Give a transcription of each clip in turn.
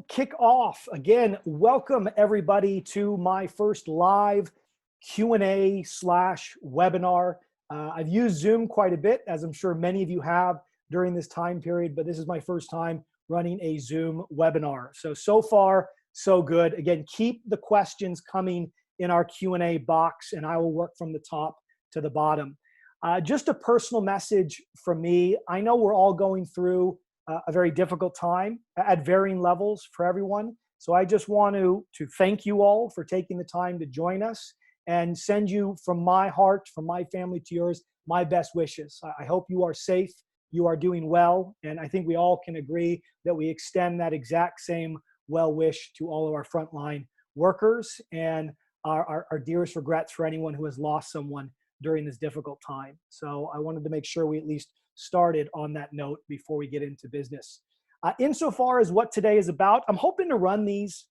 Kick off again. Welcome everybody to my first live Q&A slash webinar. I've used Zoom quite a bit, as I'm sure many of you have during this time period, but this is my first time running a Zoom webinar. So far, so good. Again, keep the questions coming in our Q&A box, and I will work from the top to the bottom. Just a personal message from me. I know we're all going through a very difficult time at varying levels for everyone. So I just want to thank you all for taking the time to join us and send you from my heart, from my family to yours, my best wishes. I hope you are safe, you are doing well, and I think we all can agree that we extend that exact same well wish to all of our frontline workers and our dearest regrets for anyone who has lost someone during this difficult time. So I wanted to make sure we at least started on that note before we get into business. Insofar as what today is about, I'm hoping to run these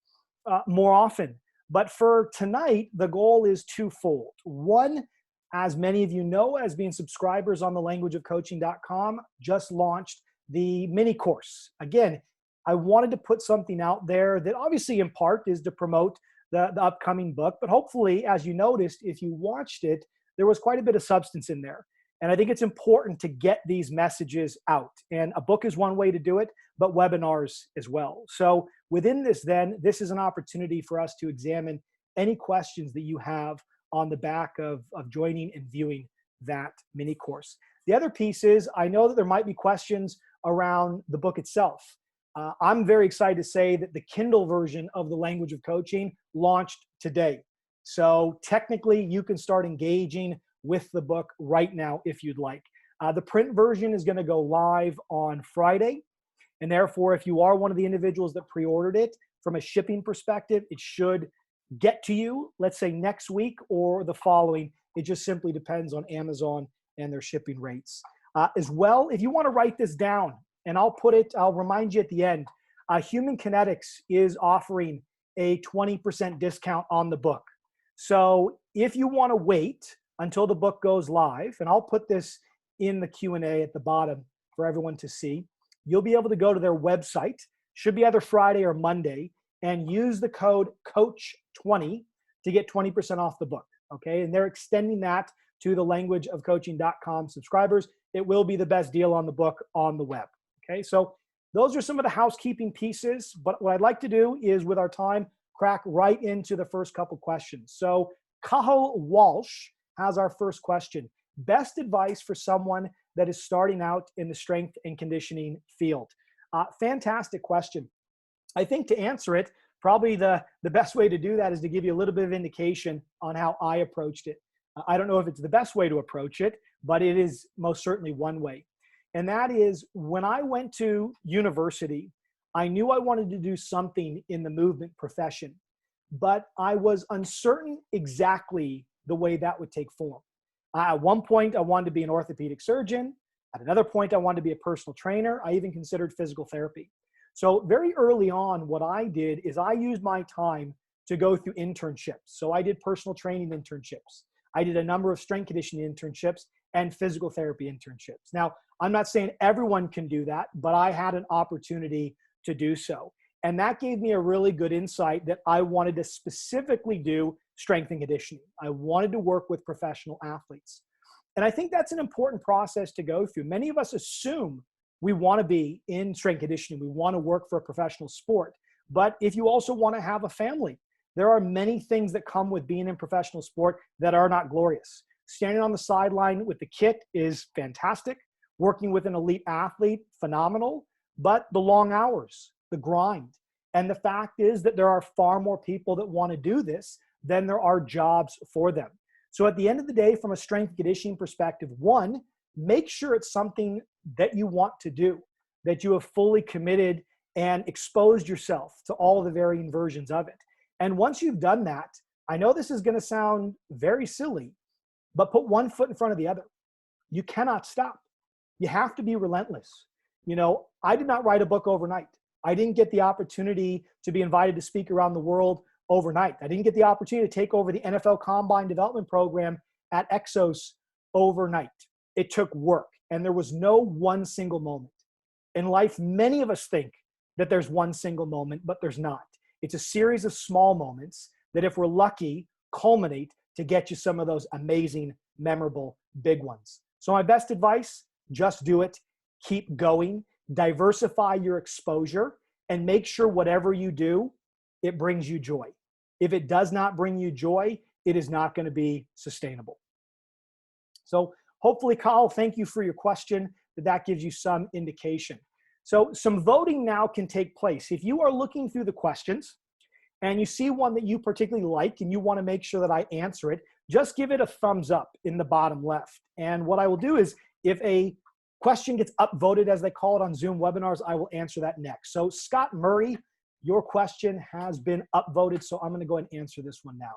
more often. But for tonight, the goal is twofold. One, as many of you know, as being subscribers on thelanguageofcoaching.com, just launched the mini course. Again, I wanted to put something out there that obviously in part is to promote the upcoming book, but hopefully, as you noticed, if you watched it, there was quite a bit of substance in there. And I think it's important to get these messages out. And a book is one way to do it, but webinars as well. So within this then, this is an opportunity for us to examine any questions that you have on the back of joining and viewing that mini course. The other piece is, I know that there might be questions around the book itself. I'm very excited to say that the Kindle version of The Language of Coaching launched today. So technically, you can start engaging with the book right now if you'd like. The print version is going to go live on Friday. And therefore, if you are one of the individuals that pre-ordered it, from a shipping perspective, it should get to you, let's say next week or the following. It just simply depends on Amazon and their shipping rates. As well, if you want to write this down, and I'll remind you at the end, Human Kinetics is offering a 20% discount on the book. So if you want to wait until the book goes live, and I'll put this in the Q&A at the bottom for everyone to see, you'll be able to go to their website, should be either Friday or Monday, and use the code COACH20 to get 20% off the book, okay? And they're extending that to the languageofcoaching.com subscribers. It will be the best deal on the book on the web, okay? So those are some of the housekeeping pieces, but what I'd like to do is, with our time, crack right into the first couple questions. So Cahill Walsh has our first question. Best advice for someone that is starting out in the strength and conditioning field? Fantastic question. I think to answer it, probably the best way to do that is to give you a little bit of indication on how I approached it. I don't know if it's the best way to approach it, but it is most certainly one way. And that is, when I went to university, I knew I wanted to do something in the movement profession, but I was uncertain exactly the way that would take form. At one point, I wanted to be an orthopedic surgeon. At another point, I wanted to be a personal trainer. I even considered physical therapy. So very early on, what I did is I used my time to go through internships. So I did personal training internships. I did a number of strength conditioning internships and physical therapy internships. Now, I'm not saying everyone can do that, but I had an opportunity to do so. And that gave me a really good insight that I wanted to specifically do strength and conditioning. I wanted to work with professional athletes. And I think that's an important process to go through. Many of us assume we want to be in strength conditioning. We want to work for a professional sport. But if you also want to have a family, there are many things that come with being in professional sport that are not glorious. Standing on the sideline with the kit is fantastic. Working with an elite athlete, phenomenal. But the long hours, the grind, and the fact is that there are far more people that want to do this than there are jobs for them. So at the end of the day, from a strength and conditioning perspective, one, make sure it's something that you want to do, that you have fully committed and exposed yourself to all the varying versions of it. And once you've done that, I know this is going to sound very silly, but put one foot in front of the other. You cannot stop. You have to be relentless. You know, I did not write a book overnight. I didn't get the opportunity to be invited to speak around the world overnight. I didn't get the opportunity to take over the NFL Combine Development Program at Exos overnight. It took work, and there was no one single moment. In life, many of us think that there's one single moment, but there's not. It's a series of small moments that, if we're lucky, culminate to get you some of those amazing, memorable, big ones. So my best advice, just do it. Keep going. Diversify your exposure and make sure whatever you do, it brings you joy. If it does not bring you joy, it is not going to be sustainable. So hopefully, Kyle, thank you for your question. That gives you some indication. So some voting now can take place. If you are looking through the questions and you see one that you particularly like and you want to make sure that I answer it, just give it a thumbs up in the bottom left. And what I will do is, if a question gets upvoted, as they call it on Zoom webinars, I will answer that next. So Scott Murray, your question has been upvoted, so I'm going to go ahead and answer this one now.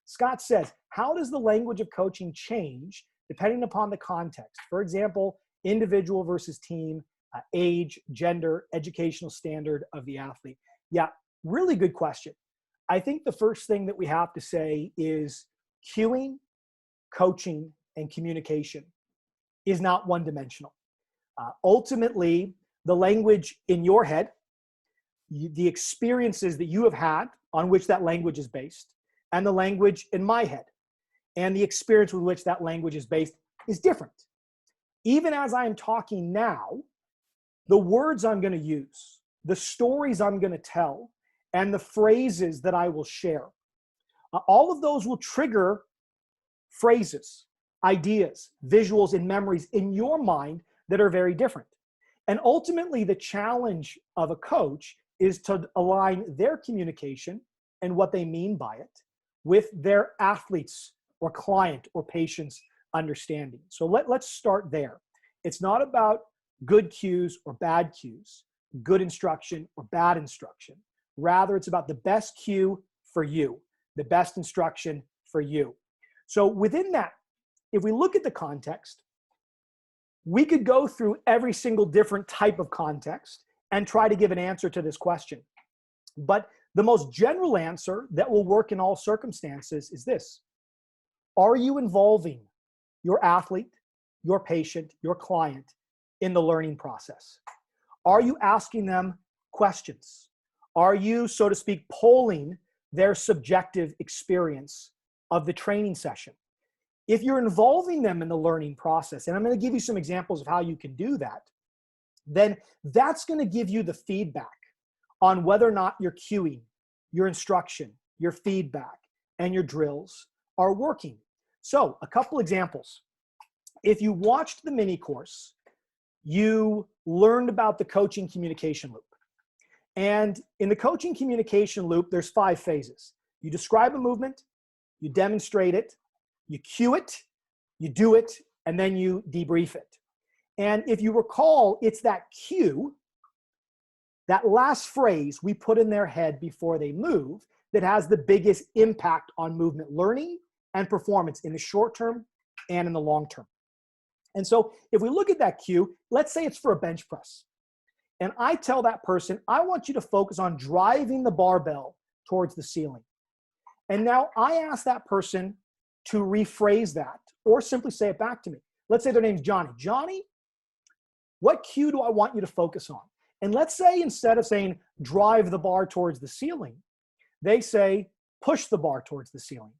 Scott says, how does the language of coaching change depending upon the context? For example, individual versus team, age, gender, educational standard of the athlete. Yeah, really good question. I think the first thing that we have to say is cueing, coaching, and communication is not one-dimensional. Ultimately, the language in your head, the experiences that you have had on which that language is based, and the language in my head, and the experience with which that language is based is different. Even as I am talking now, the words I'm going to use, the stories I'm going to tell, and the phrases that I will share, all of those will trigger phrases, ideas, visuals, and memories in your mind that are very different. And ultimately, the challenge of a coach is to align their communication and what they mean by it with their athletes or client or patient's understanding. So let's start there. It's not about good cues or bad cues, good instruction or bad instruction. Rather, it's about the best cue for you, the best instruction for you. So within that, if we look at the context, we could go through every single different type of context and try to give an answer to this question. But the most general answer that will work in all circumstances is this: are you involving your athlete, your patient, your client in the learning process? Are you asking them questions? Are you, so to speak, polling their subjective experience of the training session? If you're involving them in the learning process, and I'm going to give you some examples of how you can do that, then that's going to give you the feedback on whether or not your cueing, your instruction, your feedback, and your drills are working. So a couple examples. If you watched the mini course, you learned about the coaching communication loop. And in the coaching communication loop, there's 5 phases. You describe a movement, you demonstrate it, you cue it, you do it, and then you debrief it. And if you recall, it's that cue, that last phrase we put in their head before they move, that has the biggest impact on movement learning and performance in the short term and in the long term. And so if we look at that cue, let's say it's for a bench press. And I tell that person, I want you to focus on driving the barbell towards the ceiling. And now I ask that person to rephrase that or simply say it back to me. Let's say their name's Johnny. Johnny, what cue do I want you to focus on? And let's say instead of saying drive the bar towards the ceiling, they say push the bar towards the ceiling.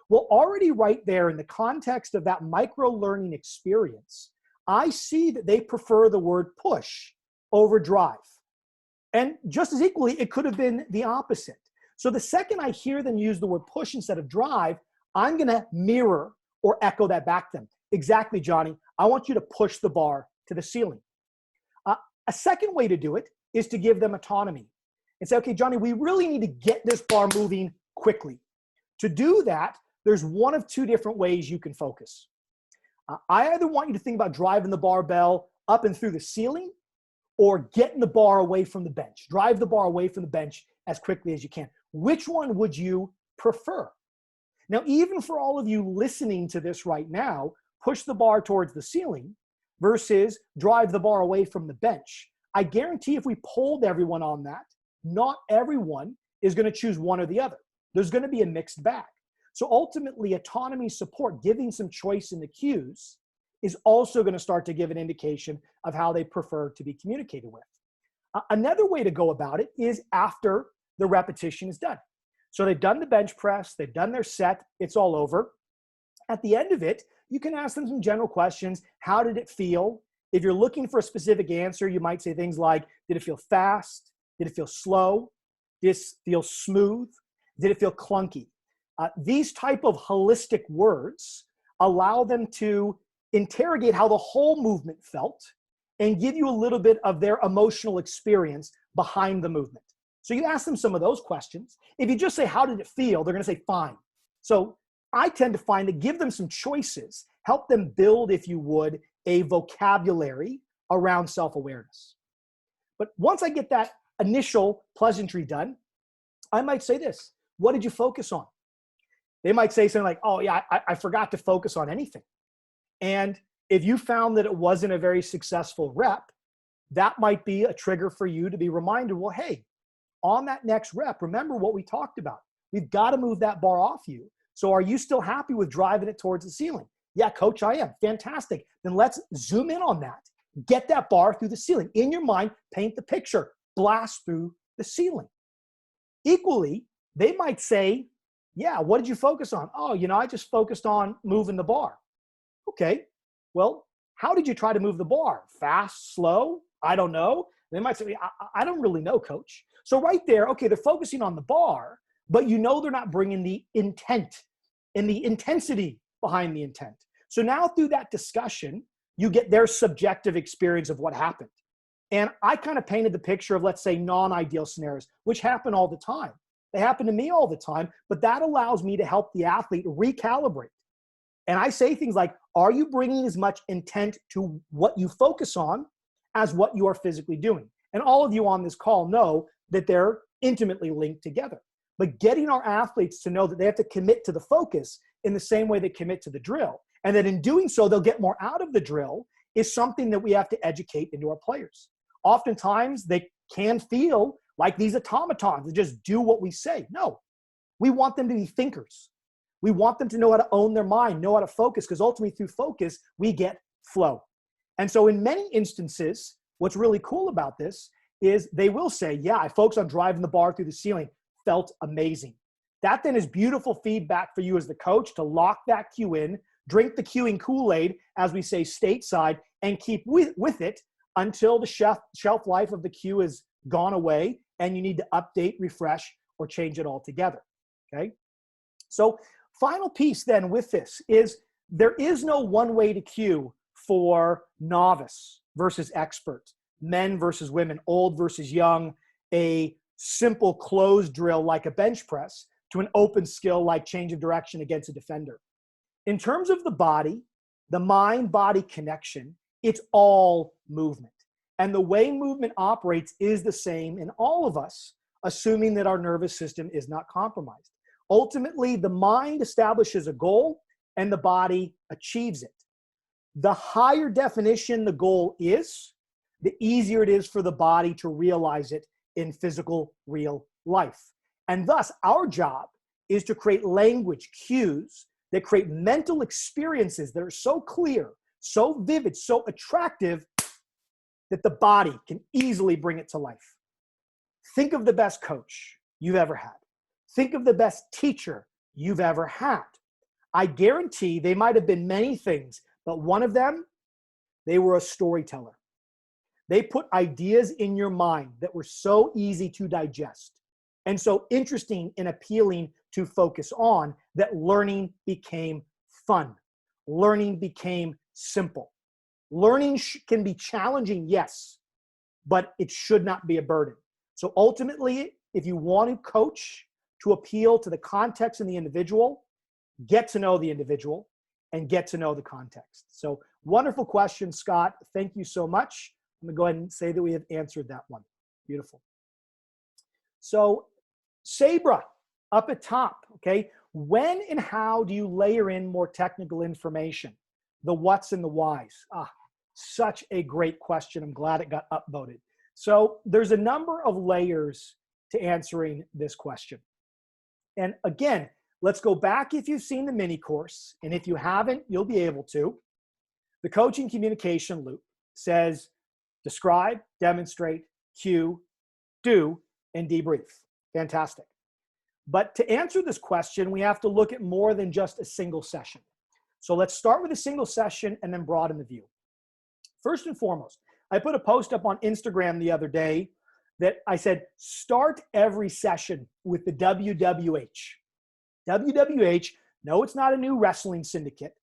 Well, already right there in the context of that micro learning experience, I see that they prefer the word push over drive. And just as equally, it could have been the opposite. So the second I hear them use the word push instead of drive, I'm going to mirror or echo that back to them. Exactly, Johnny. I want you to push the bar to the ceiling. A second way to do it is to give them autonomy and say, okay, Johnny, we really need to get this bar moving quickly. To do that, there's one of 2 different ways you can focus. I either want you to think about driving the barbell up and through the ceiling, or getting the bar away from the bench. Drive the bar away from the bench as quickly as you can. Which one would you prefer? Now, even for all of you listening to this right now, push the bar towards the ceiling versus drive the bar away from the bench. I guarantee if we polled everyone on that, not everyone is going to choose one or the other. There's going to be a mixed bag. So ultimately, autonomy support, giving some choice in the cues, is also going to start to give an indication of how they prefer to be communicated with. Another way to go about it is after the repetition is done. So they've done the bench press, they've done their set, it's all over. At the end of it, you can ask them some general questions. How did it feel? If you're looking for a specific answer, you might say things like, did it feel fast? Did it feel slow? Did it feel smooth? Did it feel clunky? These type of holistic words allow them to interrogate how the whole movement felt and give you a little bit of their emotional experience behind the movement. So you ask them some of those questions. If you just say, how did it feel? They're going to say, fine. So I tend to find that give them some choices, help them build, if you would, a vocabulary around self-awareness. But once I get that initial pleasantry done, I might say this, what did you focus on? They might say something like, oh yeah, I forgot to focus on anything. And if you found that it wasn't a very successful rep, that might be a trigger for you to be reminded, well, hey, on that next rep, remember what we talked about. We've got to move that bar off you. So are you still happy with driving it towards the ceiling? Yeah, coach, I am. Fantastic. Then let's zoom in on that. Get that bar through the ceiling. In your mind, paint the picture. Blast through the ceiling. Equally, they might say, yeah, what did you focus on? Oh, I just focused on moving the bar. Okay, well, how did you try to move the bar? Fast, slow? I don't know. They might say, I don't really know, coach. So right there, okay, they're focusing on the bar, but they're not bringing the intent and the intensity behind the intent. So now through that discussion, you get their subjective experience of what happened. And I kind of painted the picture of, let's say, non-ideal scenarios, which happen all the time. They happen to me all the time, but that allows me to help the athlete recalibrate. And I say things like, are you bringing as much intent to what you focus on as what you are physically doing? And all of you on this call know that they're intimately linked together. But getting our athletes to know that they have to commit to the focus in the same way they commit to the drill, and that in doing so, they'll get more out of the drill, is something that we have to educate into our players. Oftentimes, they can feel like these automatons that just do what we say. No, we want them to be thinkers. We want them to know how to own their mind, know how to focus, because ultimately through focus, we get flow. And so in many instances, what's really cool about this is they will say, yeah, I focused on driving the bar through the ceiling, felt amazing. That then is beautiful feedback for you as the coach to lock that cue in, drink the cueing Kool-Aid, as we say stateside, and keep with it until the shelf life of the cue is gone away and you need to update, refresh, or change it altogether, okay? So final piece then with this is there is no one way to cue for novice versus expert, men versus women, old versus young, a simple closed drill like a bench press to an open skill like change of direction against a defender. In terms of the body, the mind-body connection, it's all movement. And the way movement operates is the same in all of us, assuming that our nervous system is not compromised. Ultimately, the mind establishes a goal and the body achieves it. The higher definition the goal is, the easier it is for the body to realize it in physical, real life. And thus, our job is to create language cues that create mental experiences that are so clear, so vivid, so attractive that the body can easily bring it to life. Think of the best coach you've ever had. Think of the best teacher you've ever had. I guarantee they might have been many things, but one of them, they were a storyteller. They put ideas in your mind that were so easy to digest and so interesting and appealing to focus on that learning became fun. Learning became simple. Learning can be challenging, yes, but it should not be a burden. So ultimately, if you want to coach to appeal to the context and the individual, get to know the individual and get to know the context. So wonderful question, Scott. Thank you so much. I'm gonna go ahead and say that we have answered that one. Beautiful. So Sabra, up at top, okay? When and how do you layer in more technical information? The what's and the whys. Such a great question. I'm glad it got upvoted. So there's a number of layers to answering this question. And again, let's go back if you've seen the mini course. And if you haven't, you'll be able to. The coaching communication loop says, describe, demonstrate, cue, do, and debrief. Fantastic. But to answer this question, we have to look at more than just a single session. So let's start with a single session and then broaden the view. First and foremost, I put a post up on Instagram the other day that I said, start every session with the WWH. WWH, no, it's not a new wrestling syndicate.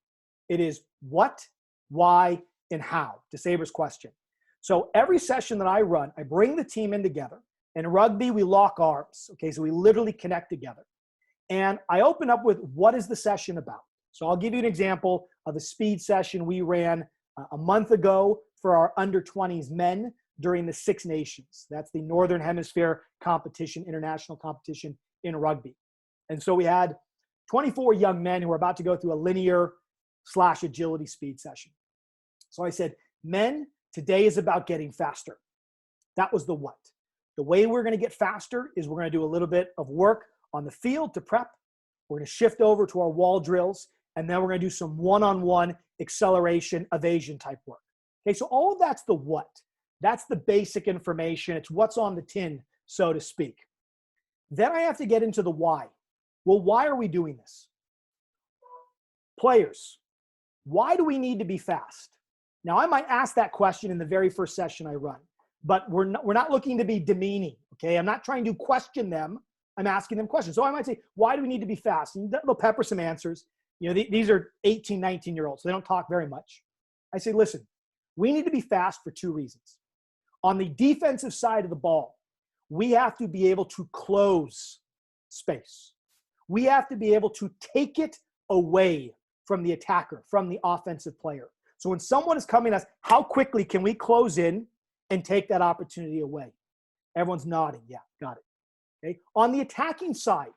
It is what, why, and how, to Saber's question. So every session that I run, I bring the team in together. In rugby, we lock arms, okay? So we literally connect together. And I open up with, what is the session about? So I'll give you an example of a speed session we ran a month ago for our under-20s men during the Six Nations. That's the Northern Hemisphere competition, international competition in rugby. And so we had 24 young men who were about to go through a linear/agility speed session. So I said, men, today is about getting faster. That was the what. The way we're going to get faster is we're going to do a little bit of work on the field to prep. We're going to shift over to our wall drills, and then we're going to do some one-on-one acceleration, evasion type work. Okay, so all of that's the what. That's the basic information. It's what's on the tin, so to speak. Then I have to get into the why. Well, why are we doing this? Players, why do we need to be fast? Now, I might ask that question in the very first session I run, but we're not looking to be demeaning, okay? I'm not trying to question them. I'm asking them questions. So I might say, why do we need to be fast? And they'll pepper some answers. You know, these are 18, 19-year-olds, so they don't talk very much. I say, listen, we need to be fast for two reasons. On the defensive side of the ball, we have to be able to close space. We have to be able to take it away from the attacker, from the offensive player. So when someone is coming at us, how quickly can we close in and take that opportunity away? Everyone's nodding. Yeah, got it. Okay. On the attacking side,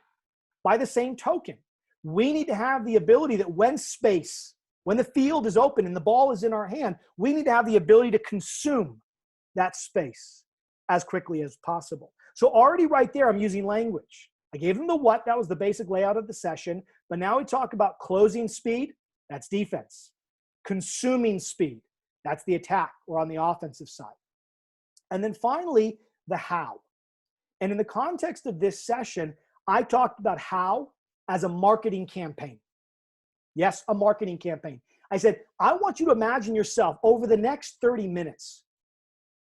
by the same token, we need to have the ability that when the field is open and the ball is in our hand, we need to have the ability to consume that space as quickly as possible. So already right there, I'm using language. I gave them the what, that was the basic layout of the session. But now we talk about closing speed, that's defense. Consuming speed, that's the attack or on the offensive side. And then finally, the how. And in the context of this session, I talked about how as a marketing campaign. Yes, a marketing campaign. I said, I want you to imagine yourself over the next 30 minutes,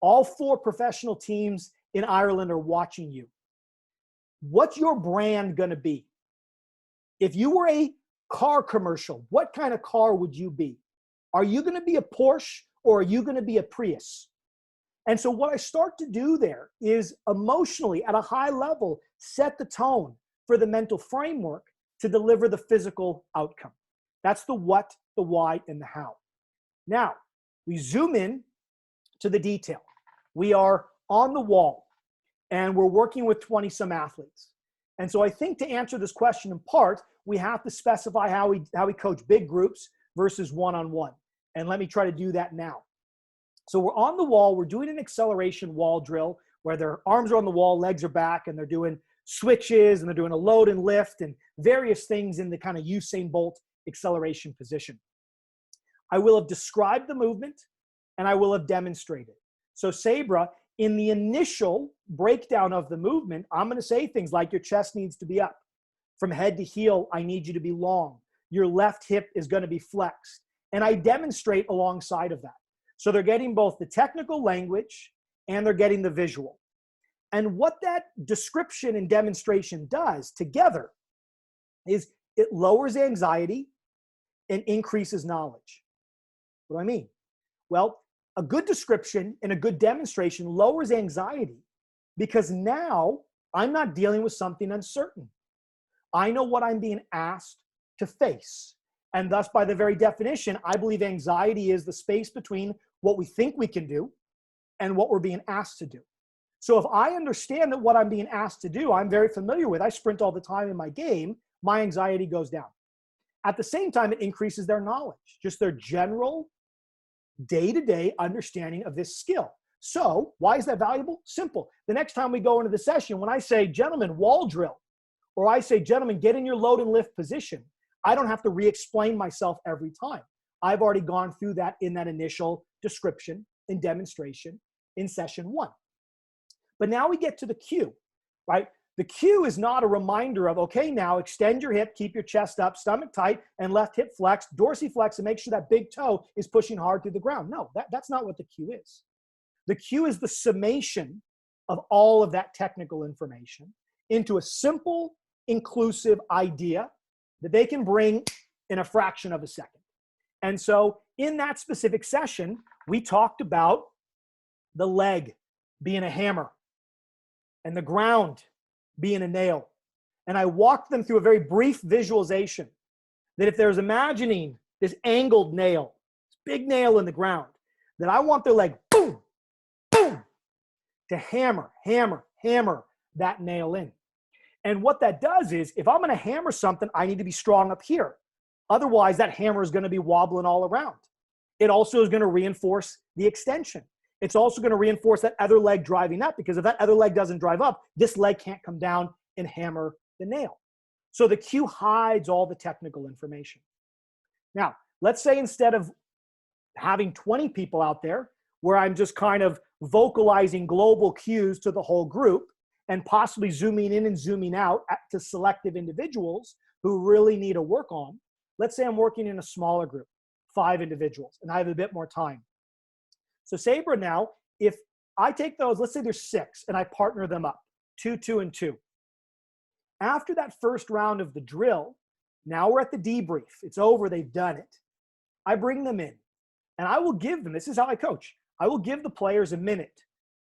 all 4 professional teams in Ireland are watching you. What's your brand going to be? If you were a car commercial, what kind of car would you be? Are you going to be a Porsche or are you going to be a Prius? And so what I start to do there is emotionally at a high level, set the tone for the mental framework to deliver the physical outcome. That's the what, the why, and the how. Now, we zoom in to the detail. We are on the wall and we're working with 20-some athletes. And so I think to answer this question in part, we have to specify how we coach big groups versus one-on-one. And let me try to do that now. So we're on the wall, we're doing an acceleration wall drill where their arms are on the wall, legs are back, and they're doing switches, and they're doing a load and lift and various things in the kind of Usain Bolt acceleration position. I will have described the movement and I will have demonstrated. So Sabra, in the initial breakdown of the movement, I'm going to say things like your chest needs to be up. From head to heel, I need you to be long. Your left hip is going to be flexed. And I demonstrate alongside of that. So they're getting both the technical language and they're getting the visual. And what that description and demonstration does together is it lowers anxiety and increases knowledge. What do I mean? Well, a good description and a good demonstration lowers anxiety because now I'm not dealing with something uncertain. I know what I'm being asked to face. And thus, by the very definition, I believe anxiety is the space between what we think we can do and what we're being asked to do. So if I understand that what I'm being asked to do, I'm very familiar with, I sprint all the time in my game, my anxiety goes down. At the same time, it increases their knowledge, just their general day-to-day understanding of this skill. So why is that valuable? Simple. The next time we go into the session, when I say, gentlemen, wall drill, or I say, gentlemen, get in your load and lift position, I don't have to re-explain myself every time. I've already gone through that in that initial description and demonstration in session 1. But now we get to the cue, right? The cue is not a reminder of, okay, now extend your hip, keep your chest up, stomach tight, and left hip flex, dorsiflex, and make sure that big toe is pushing hard through the ground. No, that's not what the cue is. The cue is the summation of all of that technical information into a simple, inclusive idea that they can bring in a fraction of a second. And so in that specific session, we talked about the leg being a hammer and the ground being a nail. And I walked them through a very brief visualization that if there's imagining this angled nail, this big nail in the ground, that I want their leg, boom, boom, to hammer, hammer, hammer that nail in. And what that does is, if I'm going to hammer something, I need to be strong up here. Otherwise, that hammer is going to be wobbling all around. It also is going to reinforce the extension. It's also going to reinforce that other leg driving up, because if that other leg doesn't drive up, this leg can't come down and hammer the nail. So the cue hides all the technical information. Now, let's say instead of having 20 people out there where I'm just kind of vocalizing global cues to the whole group and possibly zooming in and zooming out to selective individuals who really need to work on, let's say I'm working in a smaller group, 5 individuals, and I have a bit more time. So Sabra now, if I take those, let's say there's 6, and I partner them up, 2, 2, and 2. After that first round of the drill, now we're at the debrief. It's over, they've done it. I bring them in, and I will give them, this is how I coach, I will give the players a minute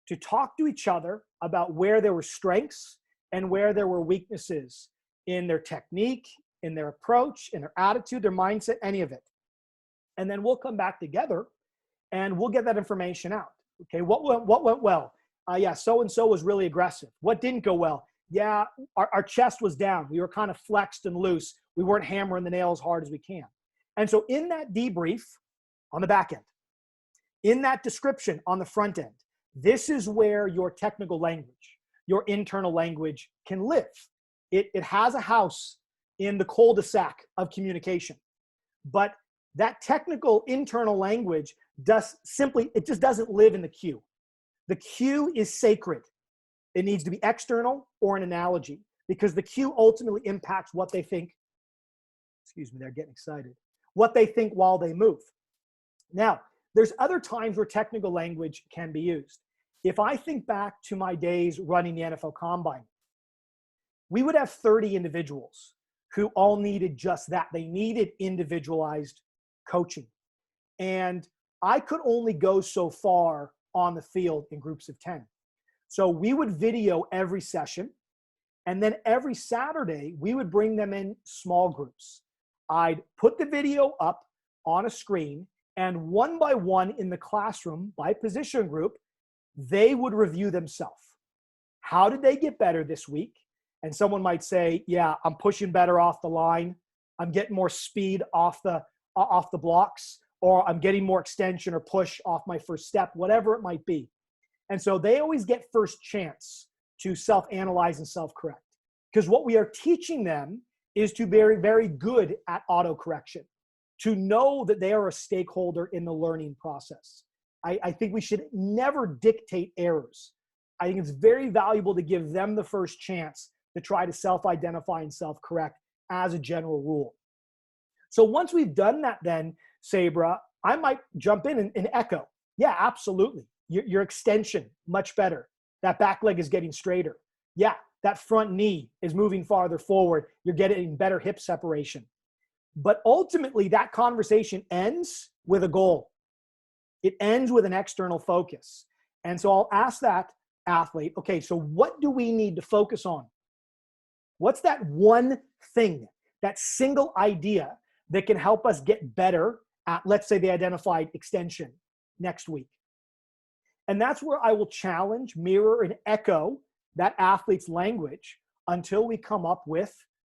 to talk to each other about where there were strengths and where there were weaknesses in their technique, in their approach, in their attitude, their mindset, any of it. And then we'll come back together and we'll get that information out. Okay, what went well? Yeah, so-and-so was really aggressive. What didn't go well? Yeah, our chest was down. We were kind of flexed and loose. We weren't hammering the nail as hard as we can. And so in that debrief on the back end, in that description on the front end, this is where your technical language, your internal language can live. It has a house in the cul-de-sac of communication. But that technical internal language it just doesn't live in the cue. The cue is sacred. It needs to be external or an analogy, because the cue ultimately impacts what they think. Excuse me, they're getting excited. What they think while they move. Now, there's other times where technical language can be used. If I think back to my days running the NFL Combine, we would have 30 individuals who all needed just that. They needed individualized coaching. And I could only go so far on the field in groups of 10. So we would video every session. And then every Saturday, we would bring them in small groups. I'd put the video up on a screen, and one by one in the classroom, by position group, they would review themselves. How did they get better this week? And someone might say, yeah, I'm pushing better off the line. I'm getting more speed off the blocks, or I'm getting more extension or push off my first step, whatever it might be. And so they always get first chance to self-analyze and self-correct, because what we are teaching them is to be very, very good at auto-correction, to know that they are a stakeholder in the learning process. I think we should never dictate errors. I think it's very valuable to give them the first chance to try to self-identify and self-correct as a general rule. So once we've done that, then, Sabra, I might jump in and echo. Yeah, absolutely. Your extension, much better. That back leg is getting straighter. Yeah, that front knee is moving farther forward. You're getting better hip separation. But ultimately, that conversation ends with a goal. It ends with an external focus. And so I'll ask that athlete, okay, so what do we need to focus on? What's that one thing, that single idea that can help us get better at, let's say they identified extension next week? And that's where I will challenge, mirror, and echo that athlete's language until we come up with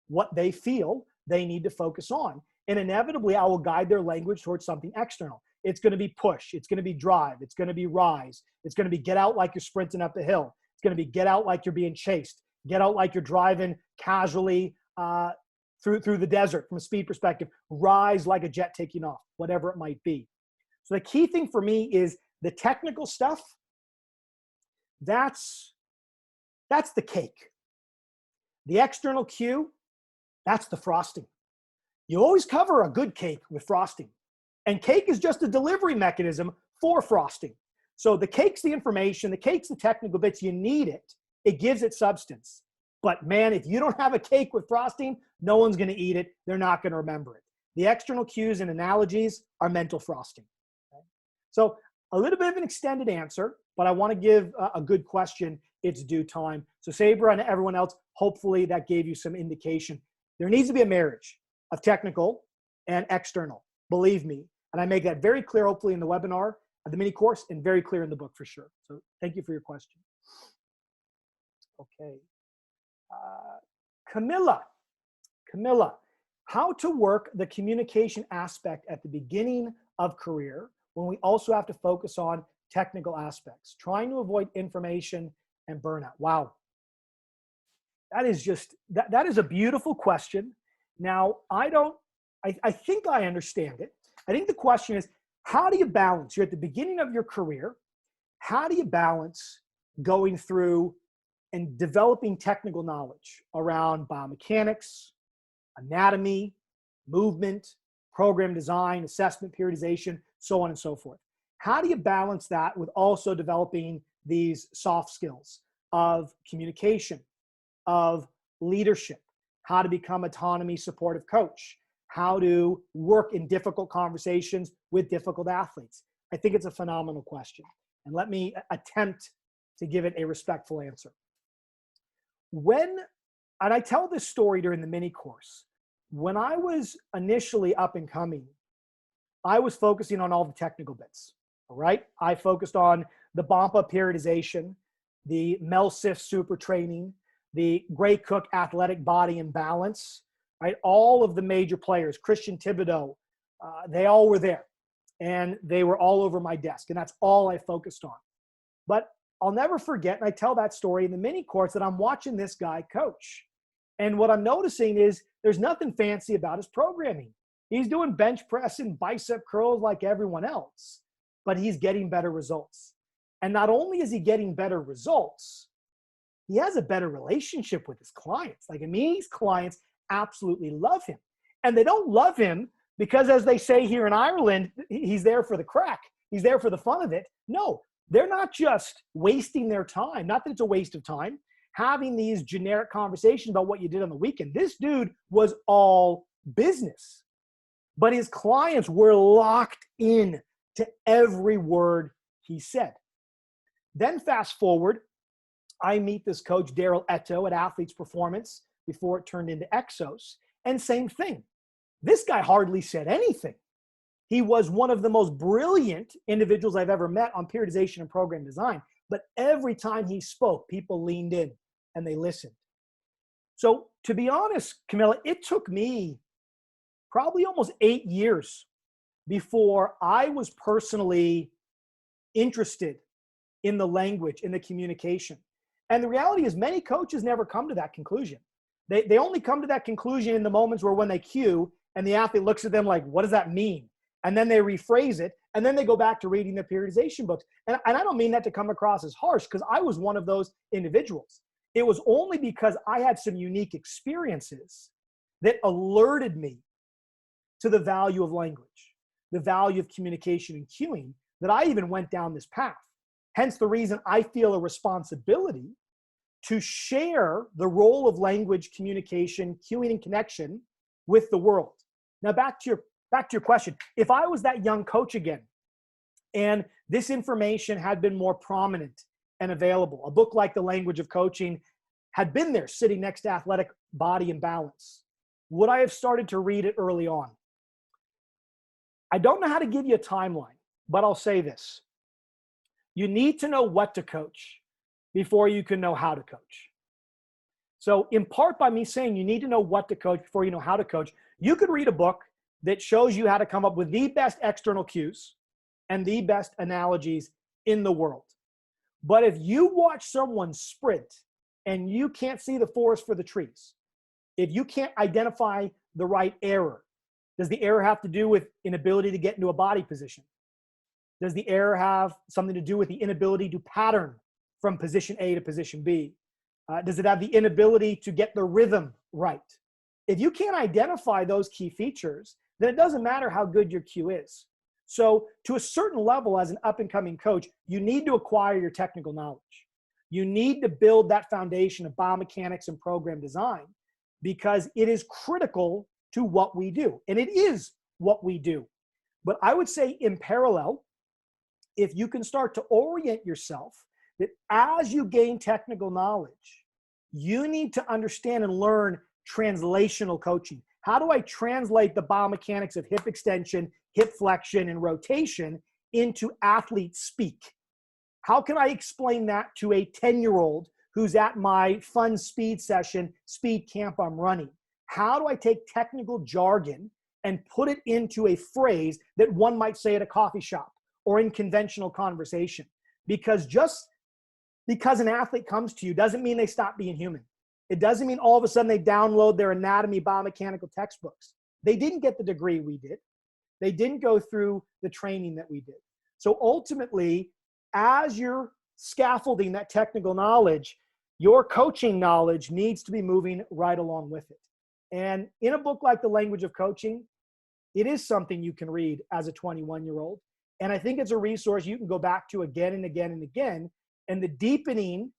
what they feel they need to focus on. And inevitably, I will guide their language towards something external. It's going to be push. It's going to be drive. It's going to be rise. It's going to be get out like you're sprinting up the hill. It's going to be get out like you're being chased. Get out like you're driving casually through the desert from a speed perspective. Rise like a jet taking off, whatever it might be. So the key thing for me is the technical stuff. That's That's the cake. The external cue, that's the frosting. You always cover a good cake with frosting. And cake is just a delivery mechanism for frosting. So the cake's the information, the cake's the technical bits. You need it. It gives it substance. But man, if you don't have a cake with frosting, no one's going to eat it. They're not going to remember it. The external cues and analogies are mental frosting. Okay? So a little bit of an extended answer, but I want to give a good question its due time. So Sabra and everyone else, hopefully that gave you some indication. There needs to be a marriage of technical and external, believe me. And I make that very clear, hopefully in the webinar, the mini course, and very clear in the book for sure. So thank you for your question. Okay. Camilla, how to work the communication aspect at the beginning of career when we also have to focus on technical aspects, trying to avoid information and burnout. Wow. That is just, that is a beautiful question. Now, I think I understand it. I think the question is, how do you balance? You're at the beginning of your career. How do you balance going through and developing technical knowledge around biomechanics, anatomy, movement, program design, assessment, periodization, so on and so forth? How do you balance that with also developing these soft skills of communication, of leadership, how to become autonomy supportive coach, how to work in difficult conversations with difficult athletes? I think it's a phenomenal question. And let me attempt to give it a respectful answer. And I tell this story during the mini course, when I was initially up and coming, I was focusing on all the technical bits, all right? I focused on the BOMPA periodization, the Mel-Sif super training, the Gray Cook athletic body and balance, right? All of the major players, Christian Thibodeau, they all were there. And they were all over my desk. And that's all I focused on. But I'll never forget, and I tell that story in the mini course, that I'm watching this guy coach. And what I'm noticing is there's nothing fancy about his programming. He's doing bench press and bicep curls like everyone else, but he's getting better results. And not only is he getting better results, he has a better relationship with his clients. Like, I mean, his clients absolutely love him. And they don't love him because, as they say here in Ireland, he's there for the crack. He's there for the fun of it. No, they're not just wasting their time. Not that it's a waste of time, having these generic conversations about what you did on the weekend. This dude was all business. But his clients were locked in to every word he said. Then fast forward, I meet this coach, Daryl Eto, at Athletes Performance before it turned into Exos. And same thing. This guy hardly said anything. He was one of the most brilliant individuals I've ever met on periodization and program design. But every time he spoke, people leaned in and they listened. So to be honest, Camilla, it took me probably almost 8 years before I was personally interested in the language, in the communication. And the reality is many coaches never come to that conclusion. They only come to that conclusion in the moments where when they cue and the athlete looks at them like, what does that mean? And then they rephrase it, and then they go back to reading the periodization books. And I don't mean that to come across as harsh, because I was one of those individuals. It was only because I had some unique experiences that alerted me to the value of language, the value of communication and cueing, that I even went down this path. Hence the reason I feel a responsibility to share the role of language, communication, cueing, and connection with the world. Now back to your question. If I was that young coach again, and this information had been more prominent and available, a book like The Language of Coaching had been there sitting next to Athletic Body and Balance, would I have started to read it early on? I don't know how to give you a timeline, but I'll say this. You need to know what to coach before you can know how to coach. So in part by me saying you need to know what to coach before you know how to coach, you could read a book that shows you how to come up with the best external cues and the best analogies in the world. But if you watch someone sprint and you can't see the forest for the trees, if you can't identify the right error, does the error have to do with inability to get into a body position? Does the error have something to do with the inability to pattern from position A to position B? Does it have the inability to get the rhythm right? If you can't identify those key features, then it doesn't matter how good your cue is. So to a certain level, as an up-and-coming coach, you need to acquire your technical knowledge. You need to build that foundation of biomechanics and program design, because it is critical to what we do. And it is what we do. But I would say in parallel, if you can start to orient yourself that as you gain technical knowledge, you need to understand and learn translational coaching. How do I translate the biomechanics of hip extension, hip flexion, and rotation into athlete speak? How can I explain that to a 10-year-old who's at my fun speed session, speed camp I'm running? How do I take technical jargon and put it into a phrase that one might say at a coffee shop or in conventional conversation? Because just because an athlete comes to you doesn't mean they stop being human. It doesn't mean all of a sudden they download their anatomy biomechanical textbooks. They didn't get the degree we did. They didn't go through the training that we did. So ultimately, as you're scaffolding that technical knowledge, your coaching knowledge needs to be moving right along with it. And in a book like The Language of Coaching, it is something you can read as a 21-year-old. And I think it's a resource you can go back to again and again and again. And the deepening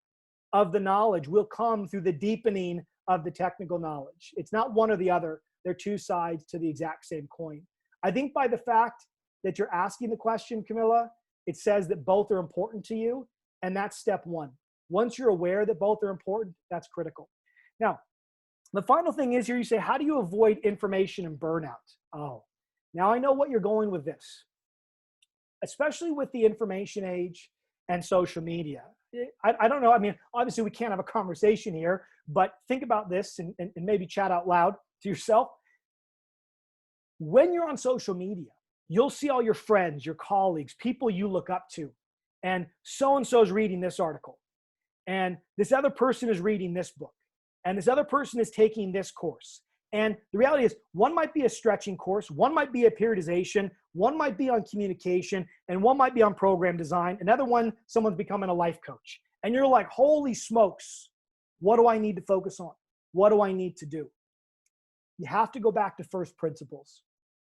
of the knowledge will come through the deepening of the technical knowledge. It's not one or the other. They're two sides to the exact same coin. I think by the fact that you're asking the question, Camilla, it says that both are important to you. And that's step one. Once you're aware that both are important, that's critical. Now, the final thing is here, you say, how do you avoid information and burnout? Oh, now I know what you're going with this, especially with the information age and social media. I don't know. I mean, obviously we can't have a conversation here, but think about this and maybe chat out loud to yourself. When you're on social media, you'll see all your friends, your colleagues, people you look up to, and so-and-so is reading this article, and this other person is reading this book, and this other person is taking this course. And the reality is, one might be a stretching course, one might be a periodization, one might be on communication, and one might be on program design. Another one, someone's becoming a life coach. And you're like, holy smokes, what do I need to focus on? What do I need to do? You have to go back to first principles.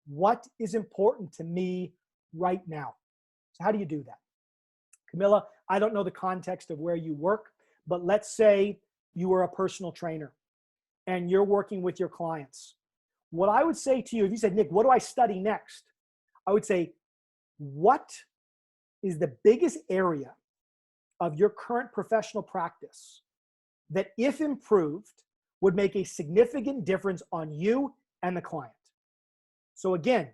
What is important to me right now? So how do you do that? Camilla, I don't know the context of where you work, but let's say you are a personal trainer and you're working with your clients. What I would say to you, if you said, Nick, what do I study next? I would say, what is the biggest area of your current professional practice that, if improved, would make a significant difference on you and the client? So again,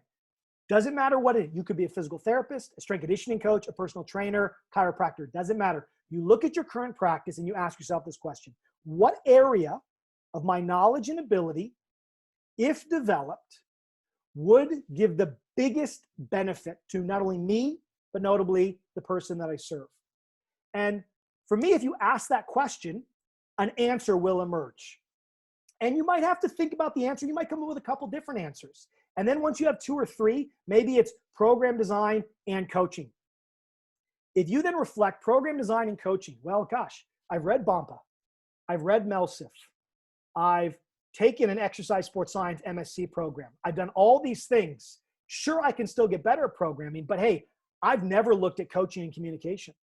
doesn't matter what it is. You could be a physical therapist, a strength conditioning coach, a personal trainer, chiropractor. Doesn't matter. You look at your current practice and you ask yourself this question: what area of my knowledge and ability, if developed, would give the biggest benefit to not only me, but notably the person that I serve? And for me, if you ask that question, an answer will emerge. And you might have to think about the answer. You might come up with a couple different answers. And then once you have two or three, maybe it's program design and coaching. If you then reflect program design and coaching, well, gosh, I've read Bompa. I've read Melsif. I've taken an exercise sports science MSc program. I've done all these things. Sure, I can still get better at programming, but hey, I've never looked at coaching and communication.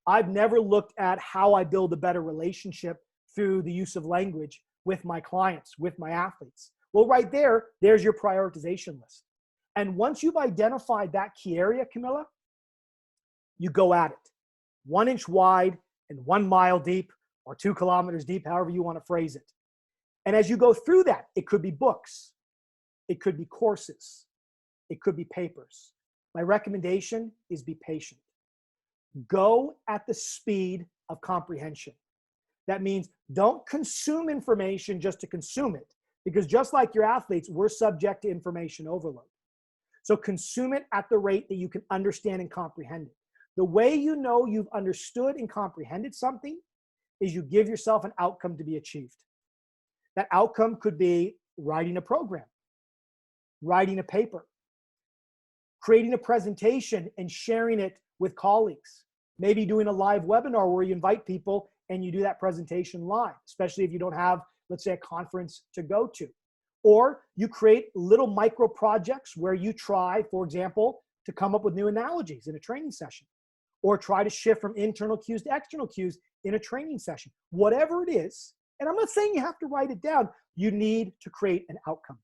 I've never looked at how I build a better relationship through the use of language with my clients, with my athletes. Well, right there, there's your prioritization list. And once you've identified that key area, Camilla, you go at it. 1 inch wide and 1 mile deep, or 2 kilometers deep, however you want to phrase it. And as you go through that, it could be books, it could be courses, it could be papers. My recommendation is be patient. Go at the speed of comprehension. That means don't consume information just to consume it, because just like your athletes, we're subject to information overload. So consume it at the rate that you can understand and comprehend it. The way you know you've understood and comprehended something is you give yourself an outcome to be achieved. That outcome could be writing a program, writing a paper, creating a presentation and sharing it with colleagues, maybe doing a live webinar where you invite people and you do that presentation live, especially if you don't have, let's say, a conference to go to. Or you create little micro projects where you try, for example, to come up with new analogies in a training session, or try to shift from internal cues to external cues in a training session. Whatever it is, and I'm not saying you have to write it down, you need to create an outcome.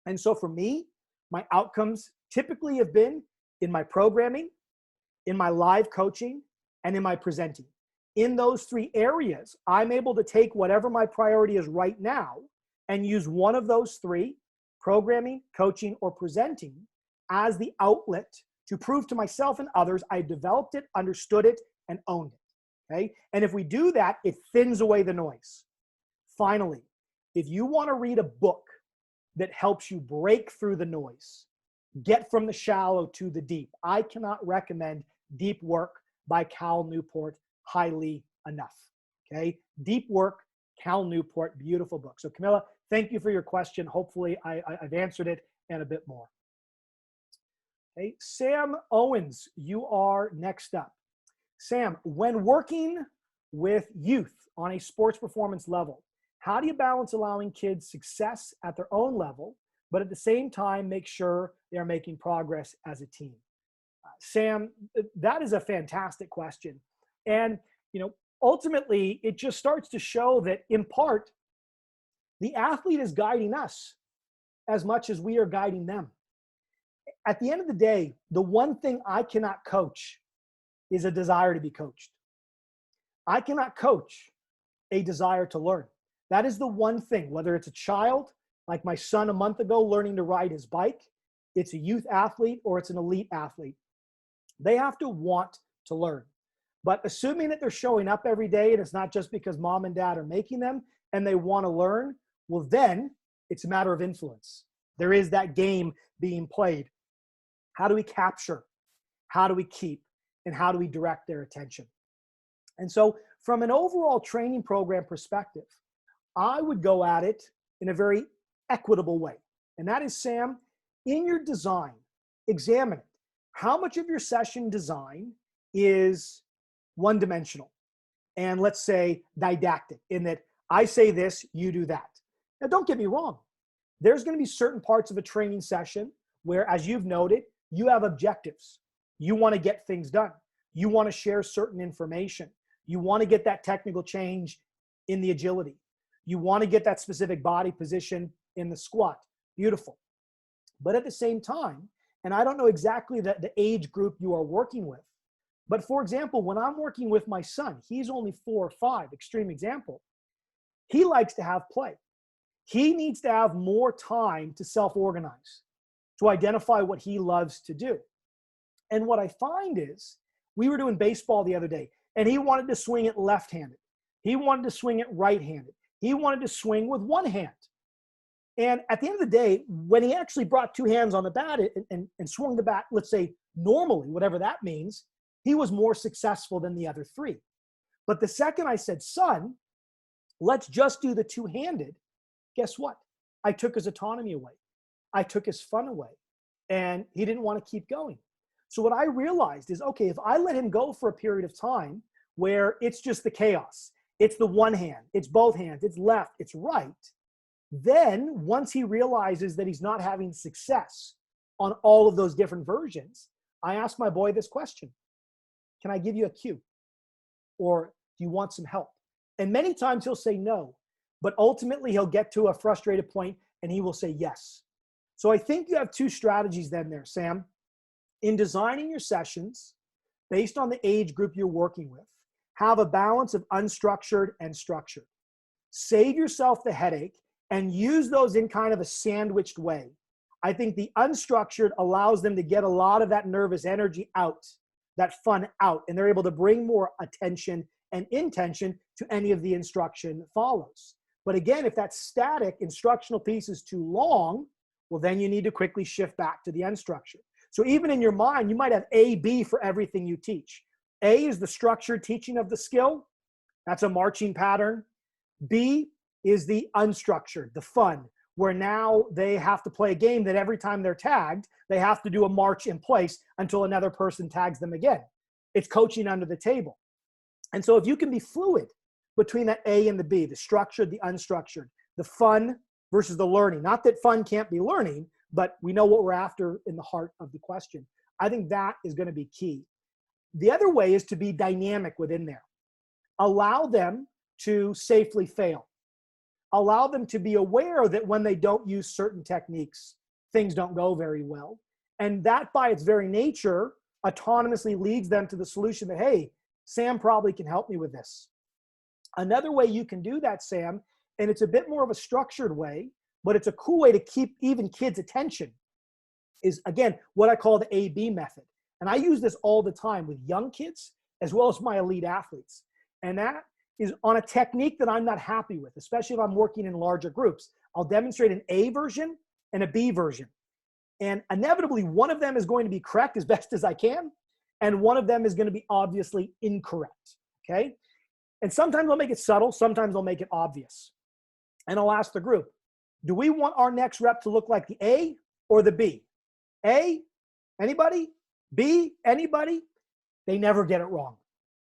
And so for me, my outcomes typically have been in my programming, in my live coaching, and in my presenting. In those three areas, I'm able to take whatever my priority is right now and use one of those three, programming, coaching, or presenting, as the outlet to prove to myself and others I developed it, understood it, and owned it, okay? And if we do that, it thins away the noise. Finally, if you want to read a book that helps you break through the noise, get from the shallow to the deep, I cannot recommend Deep Work by Cal Newport highly enough, okay? Deep Work, Cal Newport, beautiful book. So Camilla, thank you for your question. Hopefully I've answered it and a bit more. Okay, Sam Owens, you are next up. Sam, when working with youth on a sports performance level, how do you balance allowing kids success at their own level, but at the same time make sure they are making progress as a team? Sam, that is a fantastic question. And, ultimately, it just starts to show that, in part, the athlete is guiding us as much as we are guiding them. At the end of the day, the one thing I cannot coach is a desire to be coached. I cannot coach a desire to learn. That is the one thing, whether it's a child, like my son a month ago learning to ride his bike, it's a youth athlete, or it's an elite athlete. They have to want to learn. But assuming that they're showing up every day and it's not just because mom and dad are making them and they want to learn, well, then it's a matter of influence. There is that game being played. How do we capture? How do we keep? And how do we direct their attention? And so from an overall training program perspective, I would go at it in a very equitable way. And that is, Sam, in your design, examine it. How much of your session design is one-dimensional and, let's say, didactic, in that I say this, you do that? Now, don't get me wrong. There's going to be certain parts of a training session where, as you've noted, you have objectives. You want to get things done. You want to share certain information. You want to get that technical change in the agility. You want to get that specific body position in the squat. Beautiful. But at the same time, and I don't know exactly the age group you are working with, but for example, when I'm working with my son, he's only 4 or 5, extreme example. He likes to have play. He needs to have more time to self-organize, to identify what he loves to do. And what I find is, we were doing baseball the other day, and he wanted to swing it left-handed. He wanted to swing it right-handed. He wanted to swing with one hand. And at the end of the day, when he actually brought 2 hands on the bat and swung the bat, let's say normally, whatever that means, he was more successful than the other 3. But the second I said, son, let's just do the 2-handed, guess what? I took his autonomy away. I took his fun away. And he didn't want to keep going. So what I realized is, okay, if I let him go for a period of time where it's just the chaos, it's the one hand, it's both hands, it's left, it's right, then once he realizes that he's not having success on all of those different versions, I ask my boy this question: can I give you a cue? Or do you want some help? And many times he'll say no, but ultimately he'll get to a frustrated point and he will say yes. So I think you have 2 strategies then there, Sam. In designing your sessions, based on the age group you're working with, have a balance of unstructured and structured. Save yourself the headache and use those in kind of a sandwiched way. I think the unstructured allows them to get a lot of that nervous energy out, that fun out, and they're able to bring more attention and intention to any of the instruction that follows. But again, if that static instructional piece is too long, well, then you need to quickly shift back to the unstructured. So even in your mind, you might have A, B for everything you teach. A is the structured teaching of the skill. That's a marching pattern. B is the unstructured, the fun, where now they have to play a game that every time they're tagged, they have to do a march in place until another person tags them again. It's coaching under the table. And so if you can be fluid between that A and the B, the structured, the unstructured, the fun versus the learning. Not that fun can't be learning, but we know what we're after in the heart of the question. I think that is going to be key. The other way is to be dynamic within there. Allow them to safely fail. Allow them to be aware that when they don't use certain techniques, things don't go very well. And that by its very nature, autonomously leads them to the solution that, hey, Sam probably can help me with this. Another way you can do that, Sam, and it's a bit more of a structured way, but it's a cool way to keep even kids' attention, is, again, what I call the A-B method. And I use this all the time with young kids as well as my elite athletes. And that is on a technique that I'm not happy with, especially if I'm working in larger groups. I'll demonstrate an A version and a B version. And inevitably, one of them is going to be correct as best as I can, and one of them is going to be obviously incorrect, okay? And sometimes I'll make it subtle, sometimes I'll make it obvious. And I'll ask the group, do we want our next rep to look like the A or the B? A, anybody? B, anybody? They never get it wrong.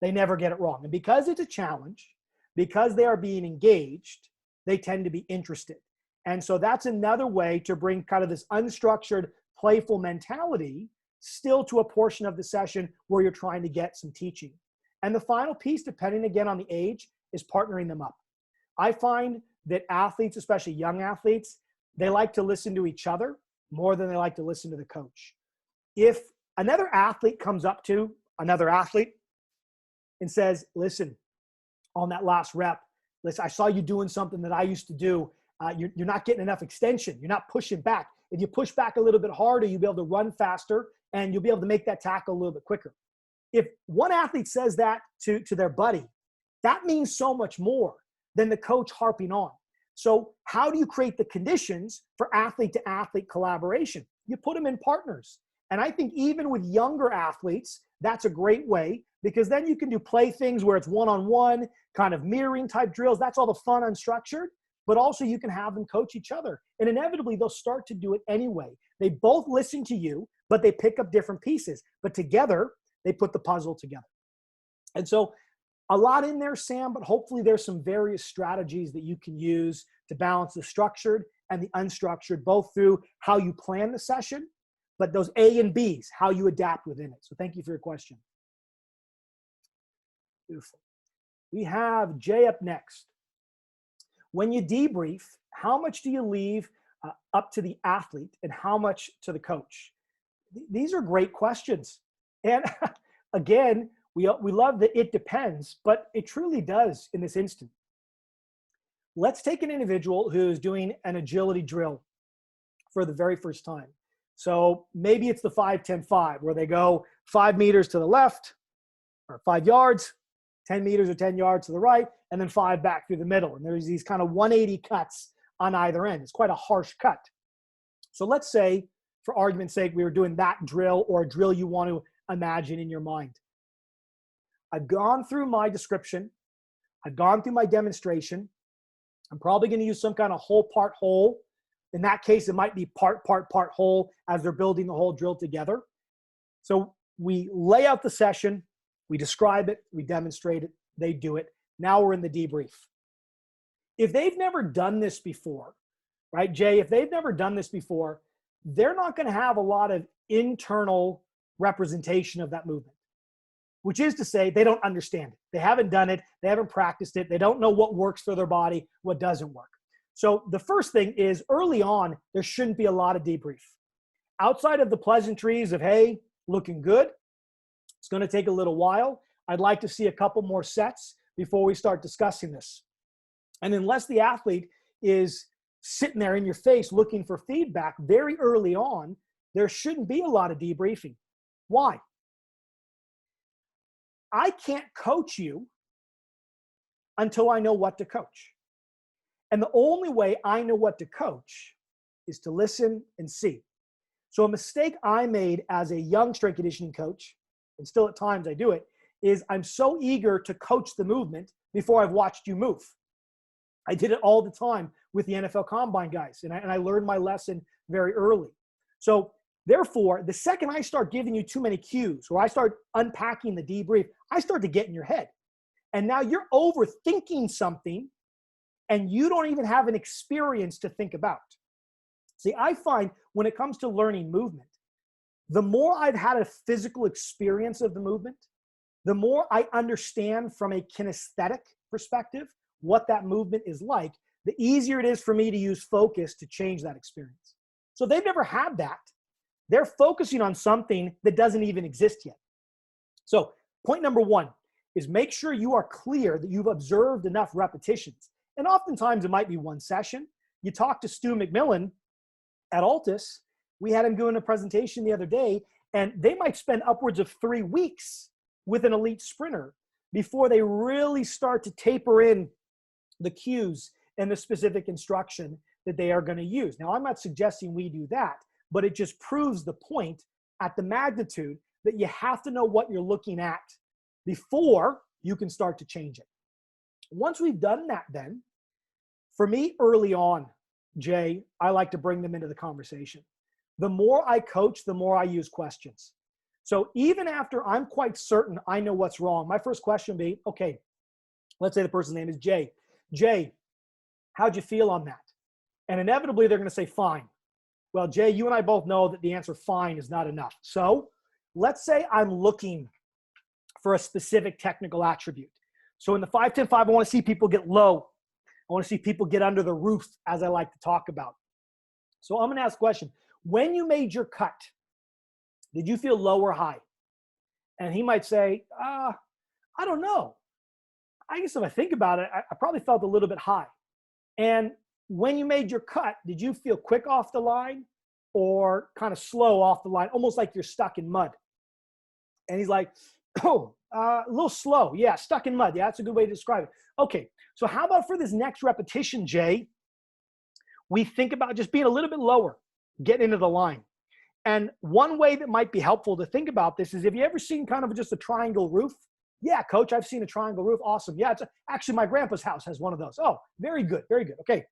They never get it wrong. And because it's a challenge, because they are being engaged, they tend to be interested. And so that's another way to bring kind of this unstructured, playful mentality still to a portion of the session where you're trying to get some teaching. And the final piece, depending again on the age, is partnering them up. I find that athletes, especially young athletes, they like to listen to each other more than they like to listen to the coach. If another athlete comes up to another athlete and says, listen, on that last rep, listen, I saw you doing something that I used to do. You're not getting enough extension. You're not pushing back. If you push back a little bit harder, you'll be able to run faster and you'll be able to make that tackle a little bit quicker. If one athlete says that to their buddy, that means so much more than the coach harping on. So how do you create the conditions for athlete-to-athlete collaboration? You put them in partners. And I think even with younger athletes, that's a great way, because then you can do play things where it's one-on-one, kind of mirroring type drills. That's all the fun, unstructured. But also you can have them coach each other. And inevitably, they'll start to do it anyway. They both listen to you, but they pick up different pieces. But together, they put the puzzle together. And so a lot in there, Sam, but hopefully there's some various strategies that you can use to balance the structured and the unstructured, both through how you plan the session, but those A and Bs, how you adapt within it. So thank you for your question. Beautiful. We have Jay up next. When you debrief, how much do you leave up to the athlete and how much to the coach? These are great questions. And again, we love that it depends, but it truly does in this instant. Let's take an individual who's doing an agility drill for the very first time. So maybe it's the 5-10-5, where they go 5 meters to the left, or 5 yards, 10 meters or 10 yards to the right, and then 5 back through the middle. And there's these kind of 180 cuts on either end. It's quite a harsh cut. So let's say, for argument's sake, we were doing that drill, or a drill you want to imagine in your mind. I've gone through my description. I've gone through my demonstration. I'm probably going to use some kind of whole part whole. In that case, it might be part whole as they're building the whole drill together. So we lay out the session, we describe it, we demonstrate it, they do it. Now we're in the debrief. If they've never done this before, right, Jay, if they've never done this before, they're not going to have a lot of internal representation of that movement, which is to say they don't understand it. They haven't done it. They haven't practiced it. They don't know what works for their body, what doesn't work. So the first thing is, early on, there shouldn't be a lot of debrief. Outside of the pleasantries of, hey, looking good, it's going to take a little while. I'd like to see a couple more sets before we start discussing this. And unless the athlete is sitting there in your face looking for feedback very early on, there shouldn't be a lot of debriefing. Why? I can't coach you until I know what to coach. And the only way I know what to coach is to listen and see. So a mistake I made as a young strength conditioning coach, and still at times I do it, is I'm so eager to coach the movement before I've watched you move. I did it all the time with the NFL Combine guys, and I learned my lesson very early. So therefore, the second I start giving you too many cues, or I start unpacking the debrief, I start to get in your head. And now you're overthinking something and you don't even have an experience to think about. See, I find when it comes to learning movement, the more I've had a physical experience of the movement, the more I understand from a kinesthetic perspective what that movement is like, the easier it is for me to use focus to change that experience. So they've never had that. They're focusing on something that doesn't even exist yet. So point number one is make sure you are clear that you've observed enough repetitions. And oftentimes it might be one session. You talk to Stu McMillan at Altus. We had him doing a presentation the other day, and they might spend upwards of 3 weeks with an elite sprinter before they really start to taper in the cues and the specific instruction that they are going to use. Now, I'm not suggesting we do that, but it just proves the point at the magnitude that you have to know what you're looking at before you can start to change it. Once we've done that, then, for me early on, Jay, I like to bring them into the conversation. The more I coach, the more I use questions. So even after I'm quite certain I know what's wrong, my first question would be, okay, let's say the person's name is Jay. Jay, how'd you feel on that? And inevitably they're going to say, fine. Well, Jay, you and I both know that the answer fine is not enough. So let's say I'm looking for a specific technical attribute. So in the 5-10-5, I want to see people get low. I want to see people get under the roof, as I like to talk about. So I'm going to ask a question. When you made your cut, did you feel low or high? And he might say, I don't know. I guess if I think about it, I probably felt a little bit high. And when you made your cut, did you feel quick off the line or kind of slow off the line, almost like you're stuck in mud? And he's like, a little slow. Yeah, stuck in mud. Yeah, that's a good way to describe it. Okay, so how about for this next repetition, Jay, we think about just being a little bit lower, getting into the line. And one way that might be helpful to think about this is, have you ever seen kind of just a triangle roof? Yeah, coach, I've seen a triangle roof. Awesome. Yeah, actually my grandpa's house has one of those. Oh, very good, very good. Okay,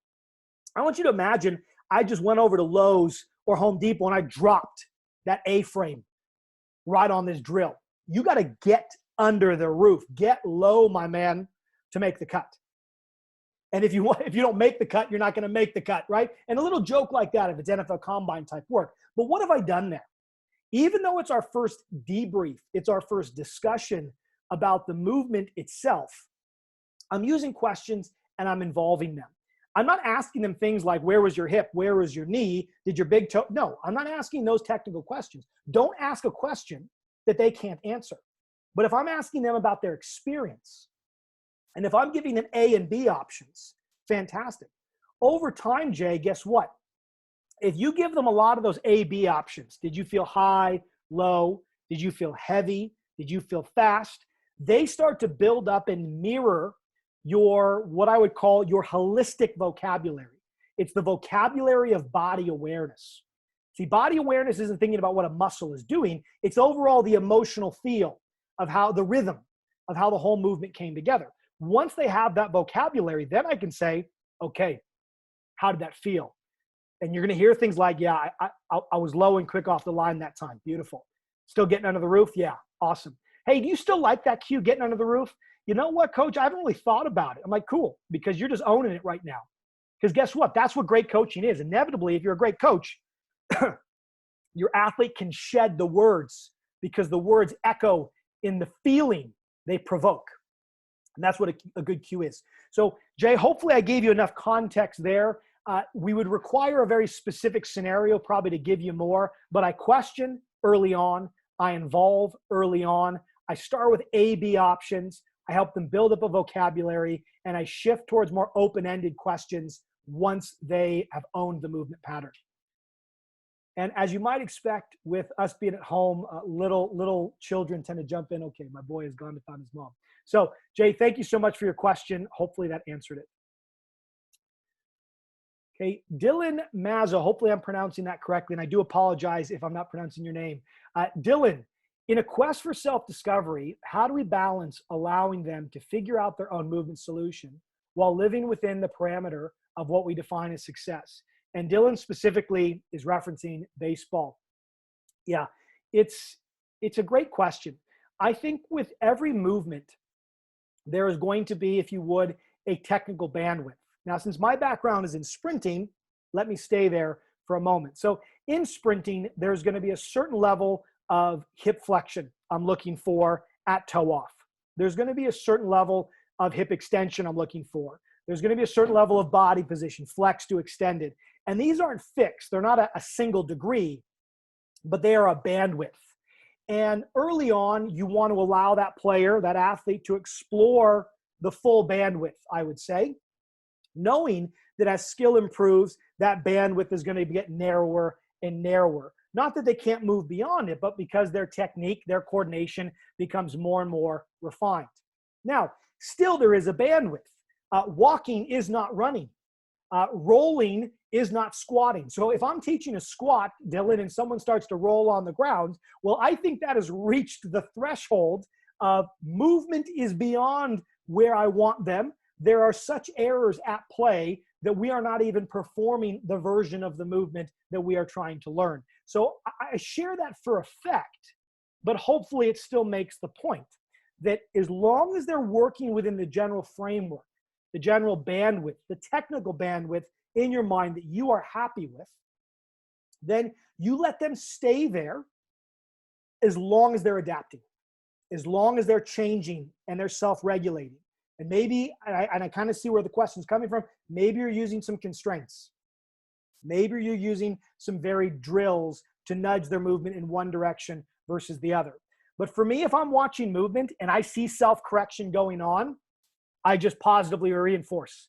I want you to imagine I just went over to Lowe's or Home Depot and I dropped that A-frame right on this drill. You got to get under the roof. Get low, my man, to make the cut. And if you don't make the cut, you're not going to make the cut, right? And a little joke like that if it's NFL Combine type work. But what have I done there? Even though it's our first debrief, it's our first discussion about the movement itself, I'm using questions and I'm involving them. I'm not asking them things like, where was your hip? Where was your knee? Did your big toe? No, I'm not asking those technical questions. Don't ask a question that they can't answer. But if I'm asking them about their experience, and if I'm giving them A and B options, fantastic. Over time, Jay, guess what? If you give them a lot of those A, B options, did you feel high, low? Did you feel heavy? Did you feel fast? They start to build up and mirror your, what I would call your holistic vocabulary. It's the vocabulary of body awareness. See, body awareness isn't thinking about what a muscle is doing. It's overall the emotional feel of how the rhythm of how the whole movement came together. Once they have that vocabulary, then I can say, okay, how did that feel? And you're going to hear things like, yeah, I was low and quick off the line that time. Beautiful. Still getting under the roof? Yeah, awesome. Hey, do you still like that cue, getting under the roof? You know what, coach? I haven't really thought about it. I'm like, cool, because you're just owning it right now. Because guess what? That's what great coaching is. Inevitably, if you're a great coach, your athlete can shed the words because the words echo in the feeling they provoke. And that's what a good cue is. So, Jay, hopefully I gave you enough context there. We would require a very specific scenario probably to give you more, but I question early on. I involve early on. I start with A, B options. I help them build up a vocabulary, and I shift towards more open-ended questions once they have owned the movement pattern. And as you might expect with us being at home, little children tend to jump in. Okay, my boy has gone to find his mom. So, Jay, thank you so much for your question. Hopefully that answered it. Okay, Dylan Mazza, hopefully I'm pronouncing that correctly, and I do apologize if I'm not pronouncing your name. Dylan, in a quest for self-discovery, how do we balance allowing them to figure out their own movement solution while living within the parameter of what we define as success? And Dylan specifically is referencing baseball. Yeah, it's a great question. I think with every movement, there is going to be, if you would, a technical bandwidth. Now, since my background is in sprinting, let me stay there for a moment. So in sprinting, there's going to be a certain level of hip flexion I'm looking for at toe off. There's going to be a certain level of hip extension I'm looking for. There's going to be a certain level of body position, flex to extended. And these aren't fixed. They're not a single degree, but they are a bandwidth. And early on, you want to allow that player, that athlete, to explore the full bandwidth, I would say, knowing that as skill improves, that bandwidth is going to get narrower and narrower. Not that they can't move beyond it, but because their technique, their coordination becomes more and more refined. Now, still there is a bandwidth. Walking is not running. Rolling is not squatting. So if I'm teaching a squat, Dylan, and someone starts to roll on the ground, well, I think that has reached the threshold of movement is beyond where I want them. There are such errors at play that we are not even performing the version of the movement that we are trying to learn. So I share that for effect, but hopefully it still makes the point that as long as they're working within the general framework, the general bandwidth, the technical bandwidth in your mind that you are happy with, then you let them stay there as long as they're adapting, as long as they're changing and they're self-regulating. And maybe, and I kind of see where the question's coming from, maybe you're using some constraints. Maybe you're using some varied drills to nudge their movement in one direction versus the other. But for me, if I'm watching movement and I see self-correction going on, I just positively reinforce.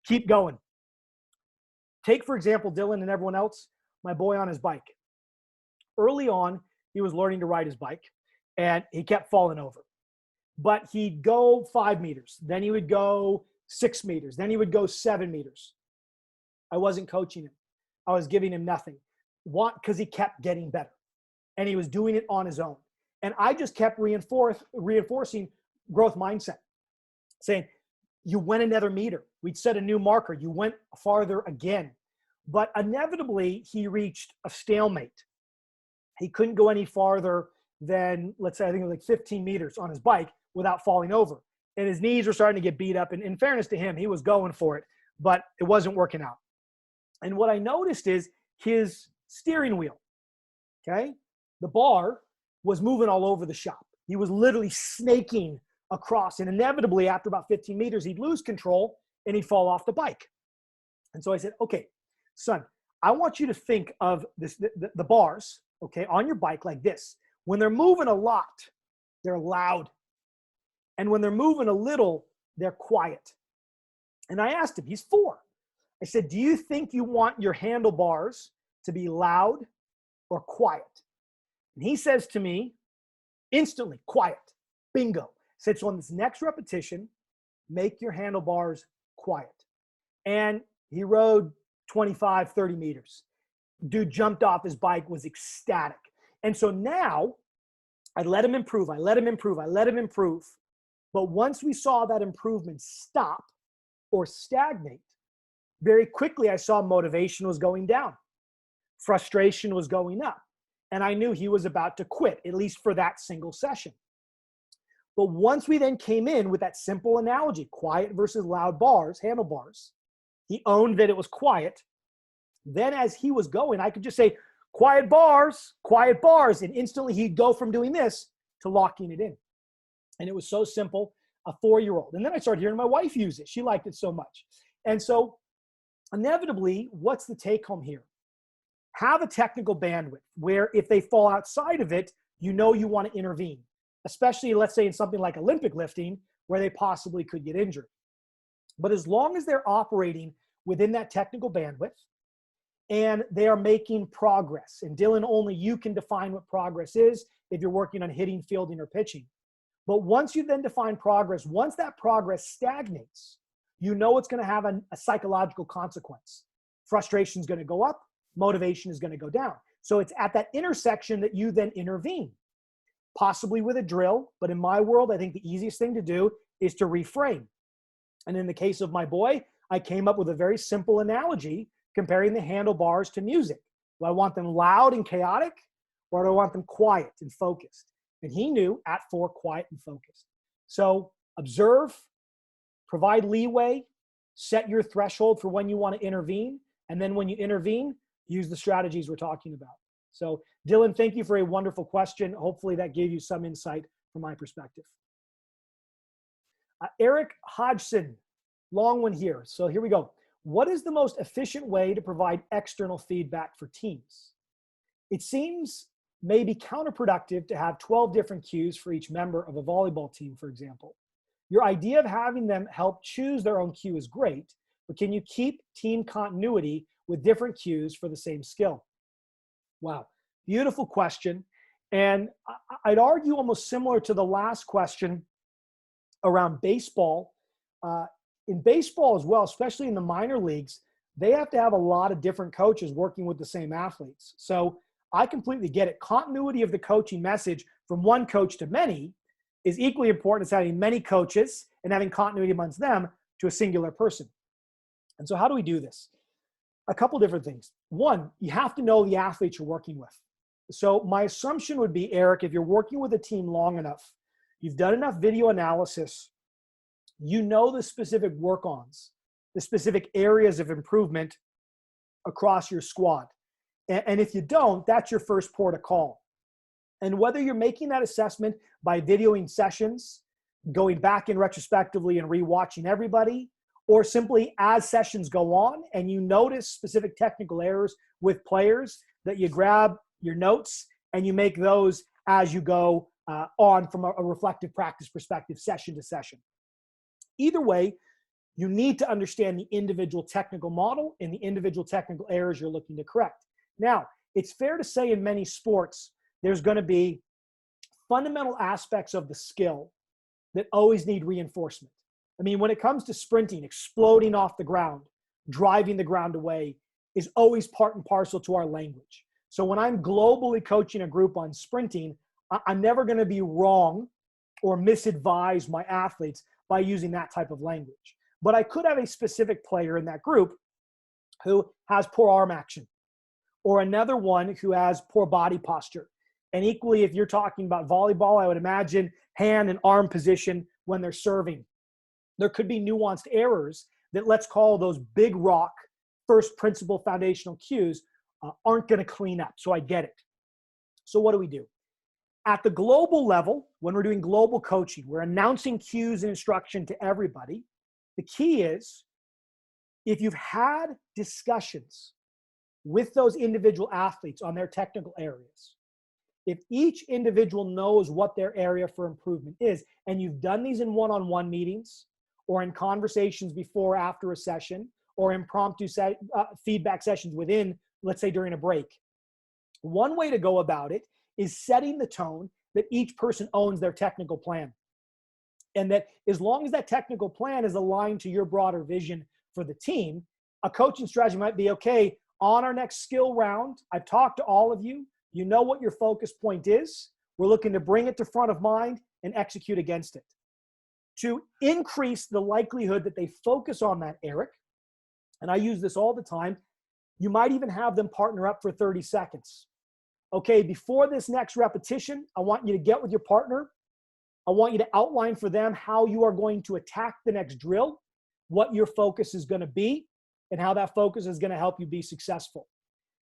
Keep going. Take, for example, Dylan and everyone else, my boy on his bike. Early on, he was learning to ride his bike, and he kept falling over. But he'd go 5 meters. Then he would go 6 meters. Then he would go 7 meters. I wasn't coaching him. I was giving him nothing. Because he kept getting better. And he was doing it on his own. And I just kept reinforcing growth mindset, saying, you went another meter. We'd set a new marker. You went farther again. But inevitably, he reached a stalemate. He couldn't go any farther than, let's say, I think it was like 15 meters on his bike without falling over. And his knees were starting to get beat up. And in fairness to him, he was going for it, but it wasn't working out. And what I noticed is his steering wheel, okay? The bar was moving all over the shop. He was literally snaking across, and inevitably after about 15 meters, he'd lose control and he'd fall off the bike. And so I said, okay, son, I want you to think of this, the bars, okay, on your bike like this. When they're moving a lot, they're loud. And when they're moving a little, they're quiet. And I asked him, he's 4. I said, do you think you want your handlebars to be loud or quiet? And he says to me, instantly, quiet. Bingo. I said, so on this next repetition, make your handlebars quiet. And he rode 25, 30 meters. Dude jumped off his bike, was ecstatic. And so now I let him improve. I let him improve. I let him improve. But once we saw that improvement stop or stagnate, very quickly I saw motivation was going down. Frustration was going up. And I knew he was about to quit, at least for that single session. But once we then came in with that simple analogy, quiet versus loud bars, handlebars, he owned that it was quiet. Then as he was going, I could just say, quiet bars, and instantly he'd go from doing this to locking it in. And it was so simple, a 4-year-old. And then I started hearing my wife use it. She liked it so much. And so inevitably, what's the take home here? Have a technical bandwidth where if they fall outside of it, you know you want to intervene, especially let's say in something like Olympic lifting where they possibly could get injured. But as long as they're operating within that technical bandwidth and they are making progress, and Dylan, only you can define what progress is if you're working on hitting, fielding, or pitching. But once you then define progress, once that progress stagnates, you know it's going to have a psychological consequence. Frustration is going to go up, motivation is going to go down. So it's at that intersection that you then intervene, possibly with a drill. But in my world, I think the easiest thing to do is to reframe. And in the case of my boy, I came up with a very simple analogy comparing the handlebars to music. Do I want them loud and chaotic, or do I want them quiet and focused? And he knew at 4, quiet and focused. So Observe, provide leeway, set your threshold for when you want to intervene, and then when you intervene, use the strategies we're talking about. So, Dylan, thank you for a wonderful question. Hopefully that gave you some insight from my perspective. Eric Hodgson, long one here. So here we go. What is the most efficient way to provide external feedback for teams? It seems maybe counterproductive to have 12 different cues for each member of a volleyball team, for example. Your idea of having them help choose their own cue is great, but can you keep team continuity with different cues for the same skill? Wow, beautiful question. And I'd argue almost similar to the last question around baseball. In baseball as well, especially in the minor leagues, they have to have a lot of different coaches working with the same athletes. So I completely get it. Continuity of the coaching message from one coach to many is equally important as having many coaches and having continuity amongst them to a singular person. And so how do we do this? A couple different things. One, you have to know the athletes you're working with. So my assumption would be, Eric, if you're working with a team long enough, you've done enough video analysis, you know the specific work-ons, the specific areas of improvement across your squad. And if you don't, that's your first port of call. And whether you're making that assessment by videoing sessions, going back in retrospectively and rewatching everybody, or simply as sessions go on and you notice specific technical errors with players, that you grab your notes and you make those as you go on from a reflective practice perspective, session to session. Either way, you need to understand the individual technical model and the individual technical errors you're looking to correct. Now, it's fair to say in many sports, there's going to be fundamental aspects of the skill that always need reinforcement. I mean, when it comes to sprinting, exploding off the ground, driving the ground away is always part and parcel to our language. So when I'm globally coaching a group on sprinting, I'm never going to be wrong or misadvise my athletes by using that type of language. But I could have a specific player in that group who has poor arm action, or another one who has poor body posture. And equally, if you're talking about volleyball, I would imagine hand and arm position when they're serving. There could be nuanced errors that, let's call those big rock, first principle foundational cues, aren't going to clean up. So I get it. So what do we do? At the global level, when we're doing global coaching, we're announcing cues and instruction to everybody. The key is, if you've had discussions with those individual athletes on their technical areas, if each individual knows what their area for improvement is, and you've done these in one-on-one meetings or in conversations before, after a session, or impromptu feedback sessions within, let's say during a break, one way to go about it is setting the tone that each person owns their technical plan. And that as long as that technical plan is aligned to your broader vision for the team, a coaching strategy might be, okay, on our next skill round, I've talked to all of you. You know what your focus point is. We're looking to bring it to front of mind and execute against it. To increase the likelihood that they focus on that, Eric, and I use this all the time, you might even have them partner up for 30 seconds. Okay, before this next repetition, I want you to get with your partner. I want you to outline for them how you are going to attack the next drill, what your focus is going to be, and how that focus is going to help you be successful.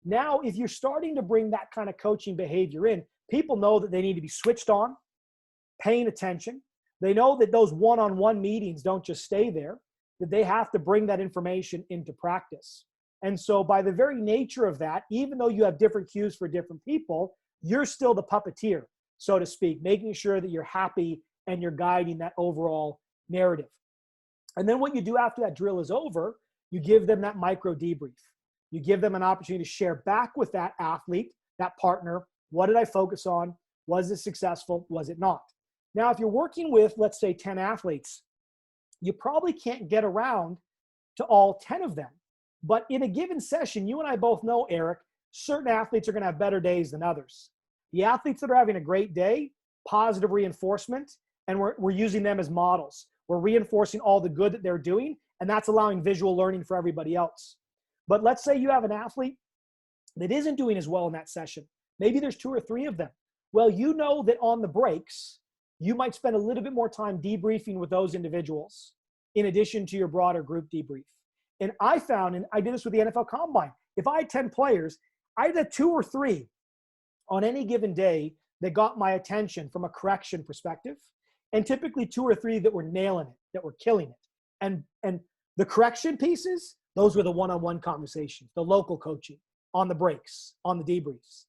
Now, if you're starting to bring that kind of coaching behavior in, people know that they need to be switched on, paying attention. They know that those one-on-one meetings don't just stay there, that they have to bring that information into practice. And so by the very nature of that, even though you have different cues for different people, you're still the puppeteer, so to speak, making sure that you're happy and you're guiding that overall narrative. And then what you do after that drill is over, you give them that micro debrief. You give them an opportunity to share back with that athlete, that partner, what did I focus on? Was it successful? Was it not? Now, if you're working with, let's say, 10 athletes, you probably can't get around to all 10 of them. But in a given session, you and I both know, Eric, certain athletes are going to have better days than others. The athletes that are having a great day, positive reinforcement, and we're using them as models. We're reinforcing all the good that they're doing, and that's allowing visual learning for everybody else. But let's say you have an athlete that isn't doing as well in that session. Maybe there's 2 or 3 of them. Well, you know that on the breaks, you might spend a little bit more time debriefing with those individuals in addition to your broader group debrief. And I found, and I did this with the NFL Combine, if I had 10 players, I had 2 or 3 on any given day that got my attention from a correction perspective, and typically 2 or 3 that were nailing it, that were killing it. And the correction pieces, those were the one-on-one conversations, the local coaching, on the breaks, on the debriefs.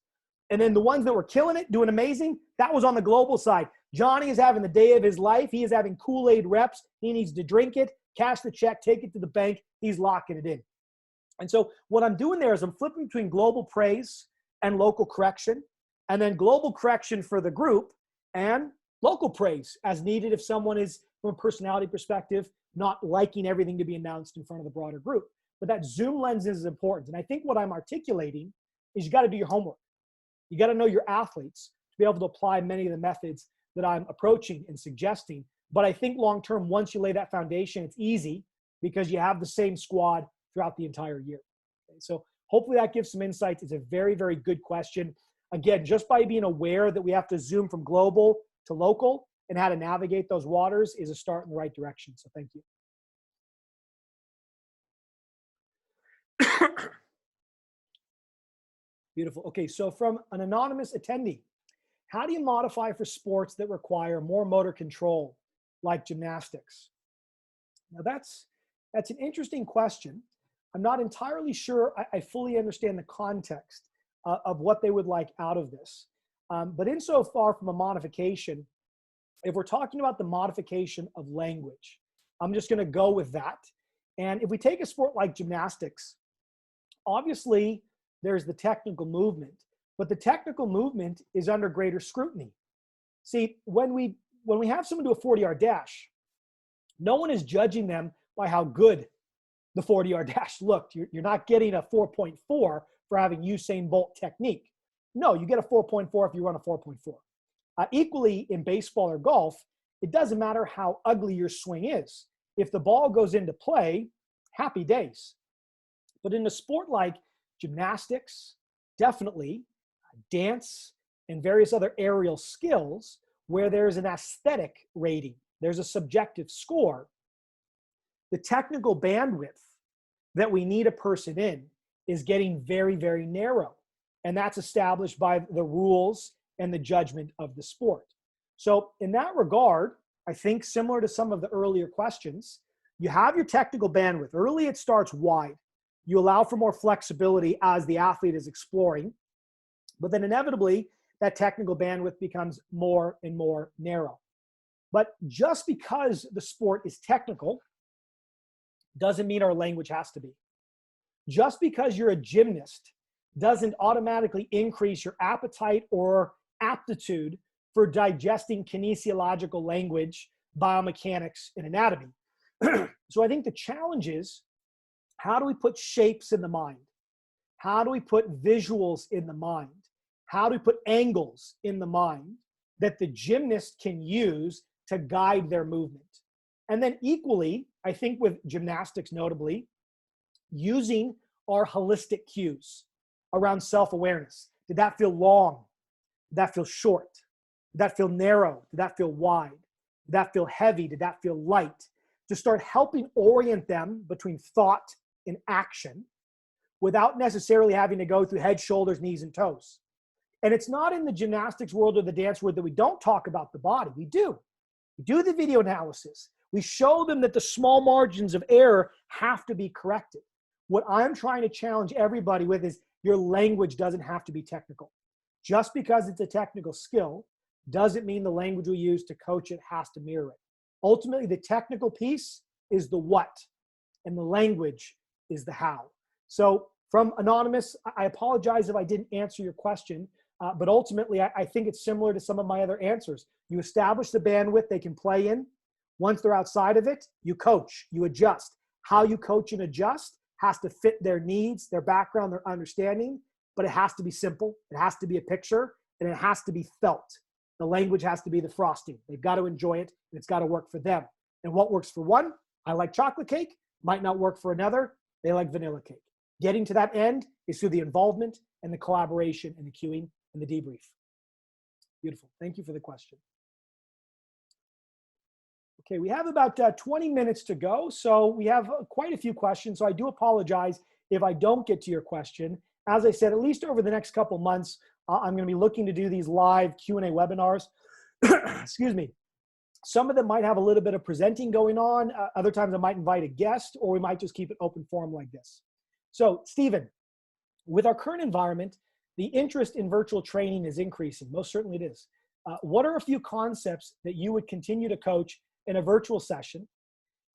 And then the ones that were killing it, doing amazing, that was on the global side. Johnny is having the day of his life. He is having Kool-Aid reps. He needs to drink it, cash the check, take it to the bank. He's locking it in. And so what I'm doing there is I'm flipping between global praise and local correction, and then global correction for the group and local praise as needed if someone is, from a personality perspective, not liking everything to be announced in front of the broader group. But that zoom lens is important. And I think what I'm articulating is you got to do your homework. You got to know your athletes to be able to apply many of the methods that I'm approaching and suggesting. But I think long-term, once you lay that foundation, it's easy because you have the same squad throughout the entire year. Okay, so hopefully that gives some insights. It's a very, very good question. Again, just by being aware that we have to zoom from global to local and how to navigate those waters is a start in the right direction. So thank you. Beautiful. Okay, so from an anonymous attendee, how do you modify for sports that require more motor control, like gymnastics? Now that's an interesting question. I'm not entirely sure I fully understand the context of what they would like out of this. But insofar from a modification, if we're talking about the modification of language, I'm just going to go with that. And if we take a sport like gymnastics, obviously there's the technical movement, but the technical movement is under greater scrutiny. See, when we have someone do a 40-yard dash, no one is judging them by how good the 40-yard dash looked. You're not getting a 4.4 for having Usain Bolt technique. No, you get a 4.4 if you run a 4.4. Equally in baseball or golf, it doesn't matter how ugly your swing is. If the ball goes into play, happy days. But in a sport like gymnastics, definitely dance and various other aerial skills where there's an aesthetic rating, there's a subjective score, the technical bandwidth that we need a person in is getting very, very narrow. And that's established by the rules and the judgment of the sport. So in that regard, I think similar to some of the earlier questions, you have your technical bandwidth. Early it starts wide. You allow for more flexibility as the athlete is exploring, but then inevitably that technical bandwidth becomes more and more narrow. But just because the sport is technical doesn't mean our language has to be. Just because you're a gymnast doesn't automatically increase your appetite or aptitude for digesting kinesiological language, biomechanics, and anatomy. So I think the challenge is, how do we put shapes in the mind? How do we put visuals in the mind? How do we put angles in the mind that the gymnast can use to guide their movement? And then equally, I think with gymnastics notably, using our holistic cues around self-awareness. Did that feel long? Did that feel short? Did that feel narrow? Did that feel wide? Did that feel heavy? Did that feel light? To start helping orient them between thought and action without necessarily having to go through head, shoulders, knees, and toes. And it's not in the gymnastics world or the dance world that we don't talk about the body. We do. We do the video analysis. We show them that the small margins of error have to be corrected. What I'm trying to challenge everybody with is your language doesn't have to be technical. Just because it's a technical skill doesn't mean the language we use to coach it has to mirror it. Ultimately, the technical piece is the what, and the language is the how. So from Anonymous, I apologize if I didn't answer your question, but ultimately, I think it's similar to some of my other answers. You establish the bandwidth they can play in. Once they're outside of it, you coach, you adjust. How you coach and adjust has to fit their needs, their background, their understanding, but it has to be simple. It has to be a picture, and it has to be felt. The language has to be the frosting. They've got to enjoy it, and it's got to work for them. And what works for one, I like chocolate cake, might not work for another. They like vanilla cake. Getting to that end is through the involvement and the collaboration and the cueing and the debrief. Beautiful. Thank you for the question. Okay, we have about 20 minutes to go, so we have quite a few questions. So I do apologize if I don't get to your question. As I said, at least over the next couple months, I'm going to be looking to do these live Q&A webinars. Excuse me. Some of them might have a little bit of presenting going on. Other times I might invite a guest, or we might just keep it open forum like this. So, Stephen, with our current environment, the interest in virtual training is increasing. Most certainly it is. What are a few concepts that you would continue to coach in a virtual session?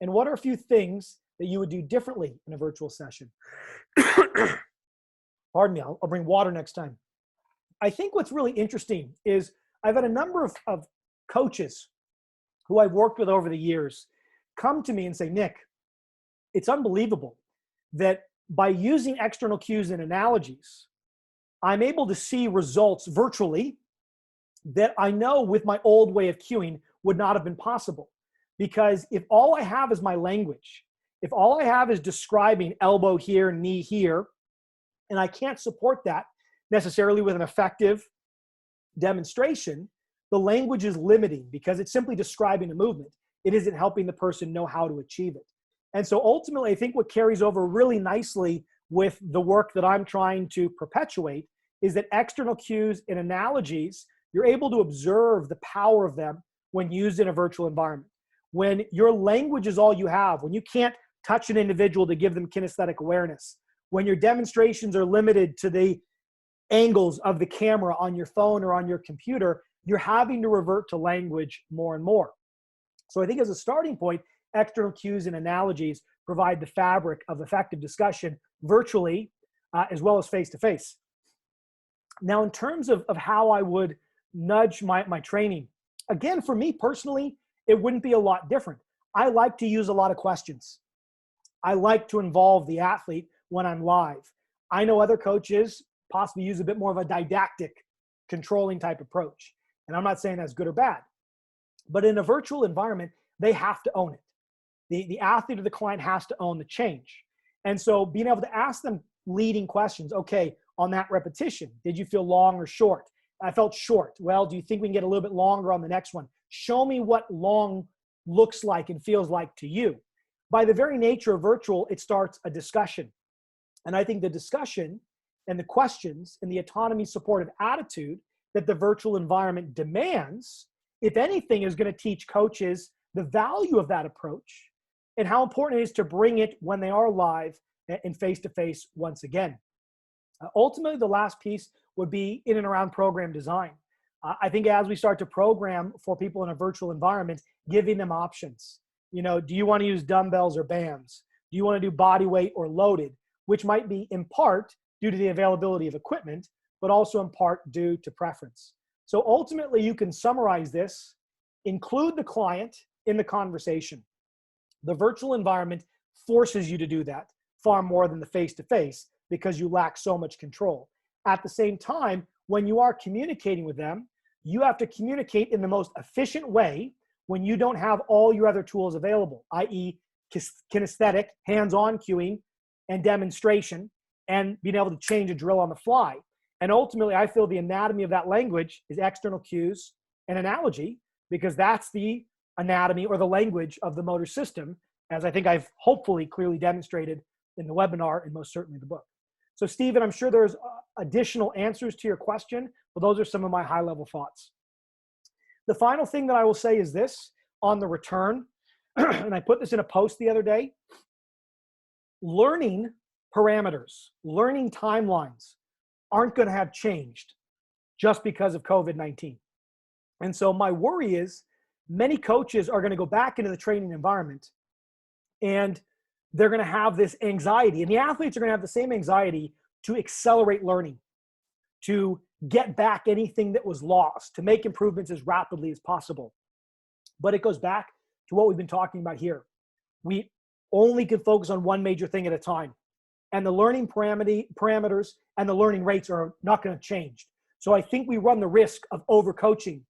And what are a few things that you would do differently in a virtual session? Pardon me, I'll bring water next time. I think what's really interesting is I've had a number of coaches who I've worked with over the years come to me and say, Nick, it's unbelievable that by using external cues and analogies, I'm able to see results virtually that I know with my old way of cueing would not have been possible. Because if all I have is my language, if all I have is describing elbow here, knee here, and I can't support that necessarily with an effective demonstration, the language is limiting because it's simply describing a movement. It isn't helping the person know how to achieve it. And so ultimately, I think what carries over really nicely with the work that I'm trying to perpetuate is that external cues and analogies, you're able to observe the power of them when used in a virtual environment. When your language is all you have, when you can't touch an individual to give them kinesthetic awareness, when your demonstrations are limited to the angles of the camera on your phone or on your computer, you're having to revert to language more and more. So I think as a starting point, external cues and analogies provide the fabric of effective discussion virtually as well as face-to-face. Now, in terms of how I would nudge my training, again, for me personally, it wouldn't be a lot different. I like to use a lot of questions. I like to involve the athlete when I'm live. I know other coaches possibly use a bit more of a didactic, controlling type approach. And I'm not saying that's good or bad. But in a virtual environment, they have to own it. The athlete or the client has to own the change. And so being able to ask them leading questions, okay, on that repetition, did you feel long or short? I felt short. Well, do you think we can get a little bit longer on the next one? Show me what long looks like and feels like to you. By the very nature of virtual, it starts a discussion. And I think the discussion and the questions and the autonomy supportive attitude that the virtual environment demands, if anything, is going to teach coaches the value of that approach and how important it is to bring it when they are live and face-to-face once again. Ultimately, the last piece would be in and around program design. I think as we start to program for people in a virtual environment, giving them options. You know, do you want to use dumbbells or bands? Do you want to do body weight or loaded? Which might be in part due to the availability of equipment, but also in part due to preference. So ultimately, you can summarize this, include the client in the conversation. The virtual environment forces you to do that far more than the face-to-face because you lack so much control. At the same time, when you are communicating with them, you have to communicate in the most efficient way when you don't have all your other tools available, i.e. kinesthetic, hands-on cueing and demonstration, and being able to change a drill on the fly. And ultimately, I feel the anatomy of that language is external cues and analogy, because that's the anatomy or the language of the motor system, as I think I've hopefully clearly demonstrated in the webinar and most certainly the book. So Stephen, I'm sure there's additional answers to your question, but those are some of my high-level thoughts. The final thing that I will say is this on the return, and I put this in a post the other day, learning parameters, learning timelines aren't going to have changed just because of COVID-19. And so my worry is many coaches are going to go back into the training environment and they're going to have this anxiety, and the athletes are going to have the same anxiety to accelerate learning, to get back anything that was lost, to make improvements as rapidly as possible. But it goes back to what we've been talking about here. We only can focus on one major thing at a time. And the learning parameters and the learning rates are not going to change. So I think we run the risk of overcoaching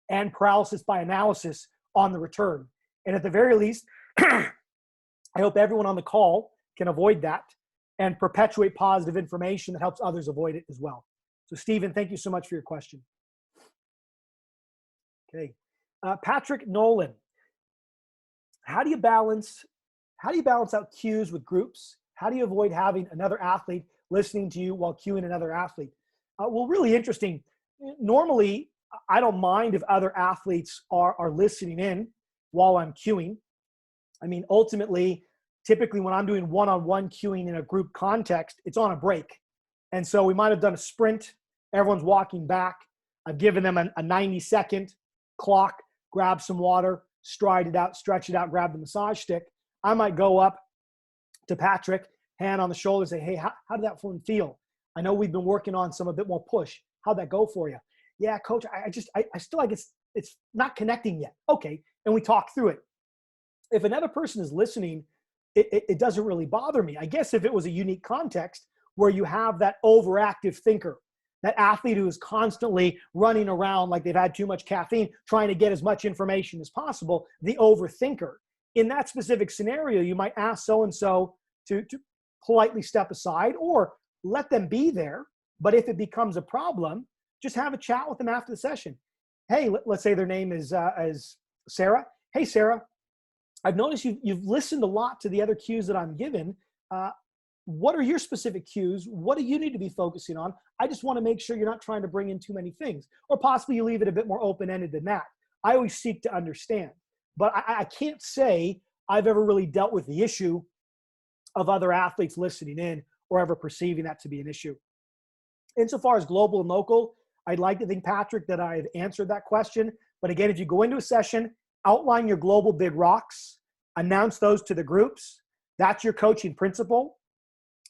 and paralysis by analysis on the return. And at the very least, I hope everyone on the call can avoid that and perpetuate positive information that helps others avoid it as well. So Stephen, thank you so much for your question. Okay. Patrick Nolan, How do you balance out cues with groups? How do you avoid having another athlete listening to you while cueing another athlete? Well, really interesting. Normally, I don't mind if other athletes are listening in while I'm cueing. I mean, ultimately, typically when I'm doing one-on-one cueing in a group context, it's on a break. And so we might have done a sprint. Everyone's walking back. I've given them a 90-second clock, grab some water, stride it out, stretch it out, grab the massage stick. I might go up to Patrick, hand on the shoulder, say, hey, how did that one feel? I know we've been working on some a bit more push. How'd that go for you? Yeah, coach, I still like it's not connecting yet. Okay, and we talk through it. If another person is listening, it doesn't really bother me. I guess if it was a unique context where you have that overactive thinker, that athlete who is constantly running around like they've had too much caffeine, trying to get as much information as possible, the overthinker. In that specific scenario, you might ask so-and-so to politely step aside or let them be there. But if it becomes a problem, just have a chat with them after the session. Hey, let's say their name is Sarah. Hey, Sarah, I've noticed you've listened a lot to the other cues that I'm given. What are your specific cues? What do you need to be focusing on? I just want to make sure you're not trying to bring in too many things. Or possibly you leave it a bit more open-ended than that. I always seek to understand. But I can't say I've ever really dealt with the issue of other athletes listening in or ever perceiving that to be an issue. Insofar as global and local, I'd like to think, Patrick, that I've answered that question. But again, if you go into a session, outline your global big rocks, announce those to the groups. That's your coaching principle.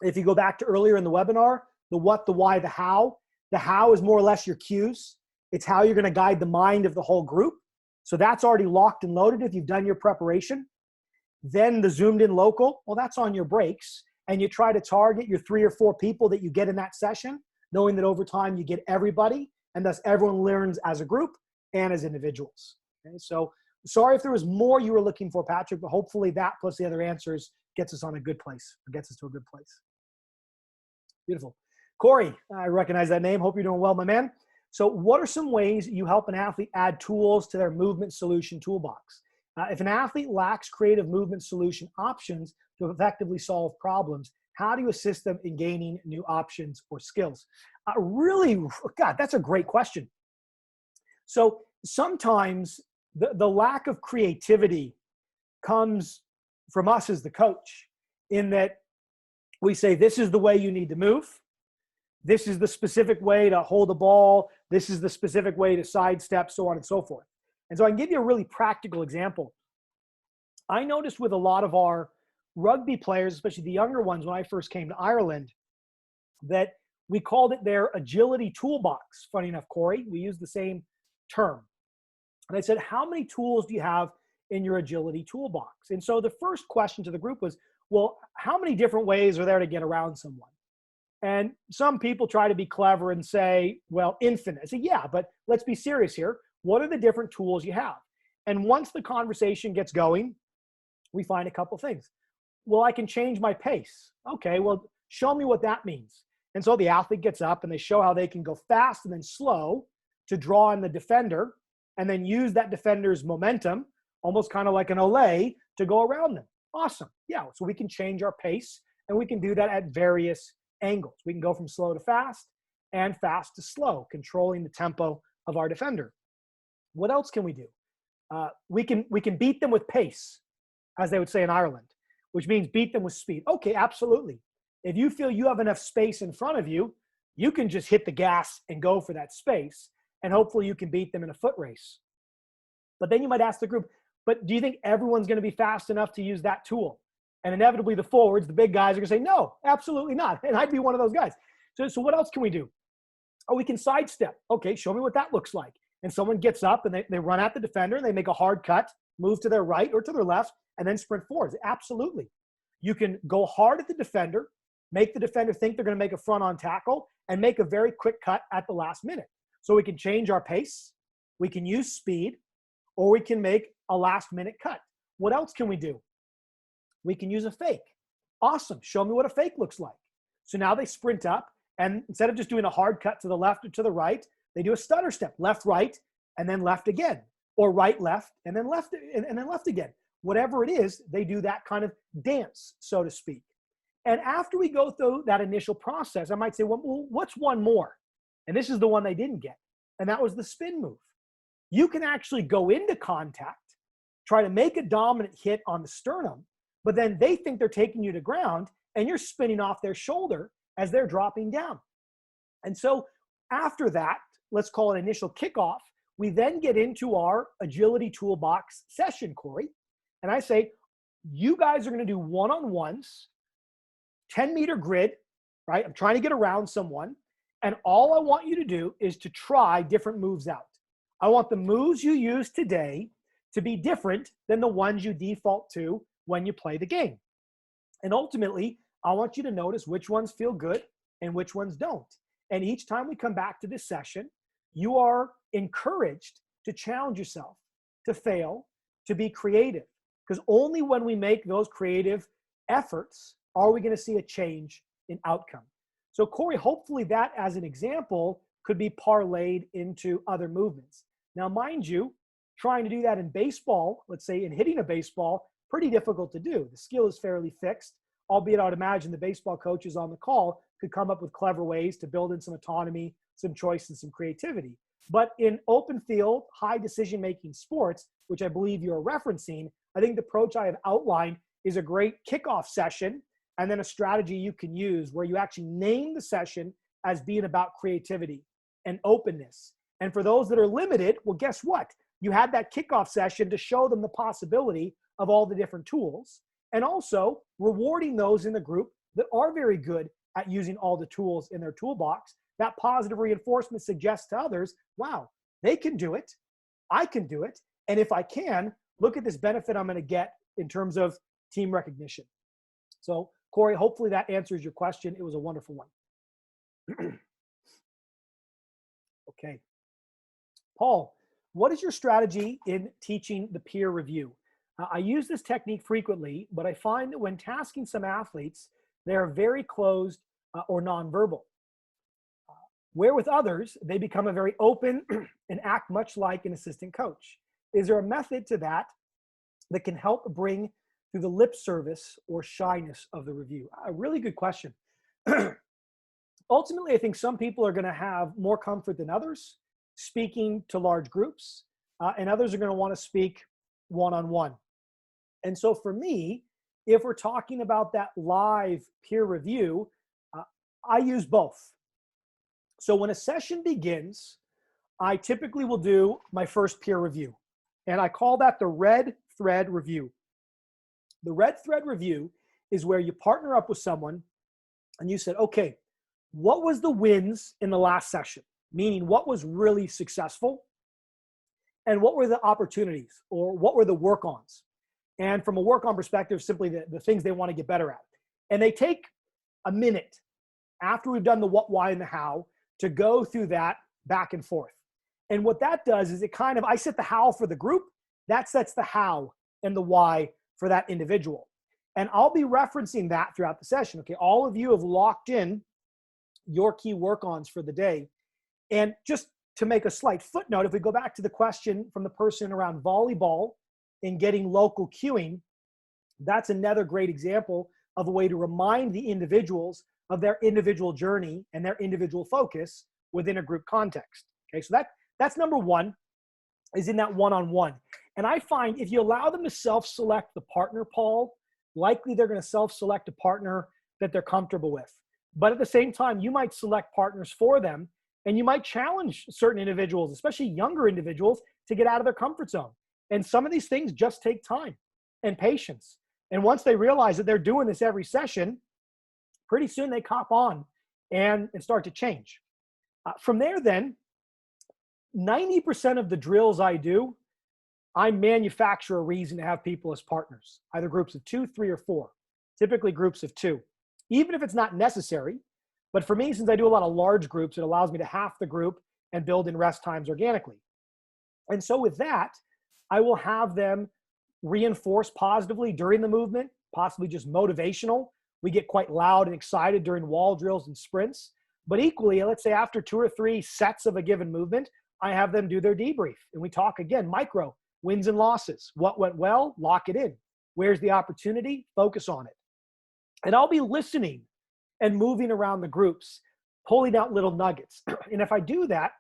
If you go back to earlier in the webinar, the what, the why, the how is more or less your cues. It's how you're going to guide the mind of the whole group. So that's already locked and loaded if you've done your preparation. Then the zoomed in local, well, that's on your breaks. And you try to target your 3 or 4 people that you get in that session, knowing that over time you get everybody, and thus everyone learns as a group and as individuals. Okay, so sorry if there was more you were looking for, Patrick, but hopefully that plus the other answers gets us on a good place, or gets us to a good place. Beautiful. Corey, I recognize that name. Hope you're doing well, my man. So what are some ways you help an athlete add tools to their movement solution toolbox? If an athlete lacks creative movement solution options to effectively solve problems, how do you assist them in gaining new options or skills? God, that's a great question. So sometimes the lack of creativity comes from us as the coach, in that we say, this is the way you need to move. This is the specific way to hold the ball. This is the specific way to sidestep, so on and so forth. And so I can give you a really practical example. I noticed with a lot of our rugby players, especially the younger ones, when I first came to Ireland, that we called it their agility toolbox. Funny enough, Corey, we used the same term. And I said, how many tools do you have in your agility toolbox? And so the first question to the group was, well, how many different ways are there to get around someone? And some people try to be clever and say, well, infinite. I say, yeah, but let's be serious here. What are the different tools you have? And once the conversation gets going, we find a couple things. Well, I can change my pace. Okay, well, show me what that means. And so the athlete gets up and they show how they can go fast and then slow to draw in the defender, and then use that defender's momentum, almost kind of like an Olay, to go around them. Awesome. Yeah, so we can change our pace, and we can do that at various angles. We can go from slow to fast and fast to slow, controlling the tempo of our defender. What else can we do? We can beat them with pace, as they would say in Ireland, which means beat them with speed. Okay, absolutely. If you feel you have enough space in front of you, you can just hit the gas and go for that space, and hopefully you can beat them in a foot race. But then you might ask the group, but do you think everyone's going to be fast enough to use that tool? And inevitably the forwards, the big guys, are going to say, no, absolutely not. And I'd be one of those guys. So what else can we do? Oh, we can sidestep. Okay, show me what that looks like. And someone gets up and they run at the defender and they make a hard cut, move to their right or to their left, and then sprint forwards. Absolutely. You can go hard at the defender, make the defender think they're going to make a front-on tackle, and make a very quick cut at the last minute. So we can change our pace, we can use speed, or we can make a last-minute cut. What else can we do? We can use a fake. Awesome. Show me what a fake looks like. So now they sprint up, and instead of just doing a hard cut to the left or to the right, they do a stutter step, left, right, and then left again, or right, left, and then left, and then left again. whatever it is, they do that kind of dance, so to speak. And after we go through that initial process, I might say, well, what's one more? And this is the one they didn't get. And that was the spin move. You can actually go into contact, try to make a dominant hit on the sternum, but then they think they're taking you to ground and you're spinning off their shoulder as they're dropping down. And so after that, let's call it initial kickoff, we then get into our agility toolbox session, Corey. And I say, you guys are going to do one-on-ones, 10-meter grid, right? I'm trying to get around someone. And all I want you to do is to try different moves out. I want the moves you use today to be different than the ones you default to when you play the game. And ultimately, I want you to notice which ones feel good and which ones don't. And each time we come back to this session, you are encouraged to challenge yourself, to fail, to be creative. Because only when we make those creative efforts are we going to see a change in outcome. So Corey, hopefully that as an example could be parlayed into other movements. Now, mind you, trying to do that in baseball, let's say in hitting a baseball, pretty difficult to do. The skill is fairly fixed, albeit I would imagine the baseball coaches on the call could come up with clever ways to build in some autonomy, some choice, and some creativity. But in open field, high decision-making sports, which I believe you're referencing, I think the approach I have outlined is a great kickoff session and then a strategy you can use where you actually name the session as being about creativity and openness. And for those that are limited, well, guess what? You had that kickoff session to show them the possibility of all the different tools, and also rewarding those in the group that are very good at using all the tools in their toolbox. That positive reinforcement suggests to others, wow, they can do it, I can do it, and if I can, look at this benefit I'm going to get in terms of team recognition. So, Corey, hopefully that answers your question. It was a wonderful one. Okay. Paul, what is your strategy in teaching the peer review? I use this technique frequently, but I find that when tasking some athletes, they are very closed or nonverbal. Where with others, they become a very open and act much like an assistant coach. Is there a method to that that can help bring through the lip service or shyness of the review? A really good question. Ultimately, I think some people are going to have more comfort than others speaking to large groups, and others are going to want to speak one-on-one. And so for me, if we're talking about that live peer review, I use both. So when a session begins, I typically will do my first peer review, and I call that the red thread review. The red thread review is where you partner up with someone and you said, okay, what was the wins in the last session? Meaning what was really successful and what were the opportunities or what were the work-ons? And from a work-on perspective, simply the things they want to get better at. And they take a minute after we've done the what, why, and the how to go through that back and forth. And what that does is it kind of, I set the how for the group, that sets the how and the why for that individual. And I'll be referencing that throughout the session. Okay, all of you have locked in your key work-ons for the day. And just to make a slight footnote, if we go back to the question from the person around volleyball and getting local cueing, that's another great example of a way to remind the individuals of their individual journey and their individual focus within a group context. Okay, so that's number one, is in that one-on-one. And I find if you allow them to self-select the partner, Paul, likely they're going to self-select a partner that they're comfortable with. But at the same time, you might select partners for them, and you might challenge certain individuals, especially younger individuals, to get out of their comfort zone. And some of these things just take time and patience. And once they realize that they're doing this every session, pretty soon they cop on and start to change. From there then, 90% of the drills I do, I manufacture a reason to have people as partners, either groups of 2, 3, or 4, typically groups of 2, even if it's not necessary. But for me, since I do a lot of large groups, it allows me to half the group and build in rest times organically. And so with that, I will have them reinforce positively during the movement, possibly just motivational. We get quite loud and excited during wall drills and sprints. But equally, let's say after 2 or 3 sets of a given movement, I have them do their debrief. And we talk again, micro. wins and losses. What went well? Lock it in. Where's the opportunity? Focus on it. And I'll be listening and moving around the groups, pulling out little nuggets. And if I do that,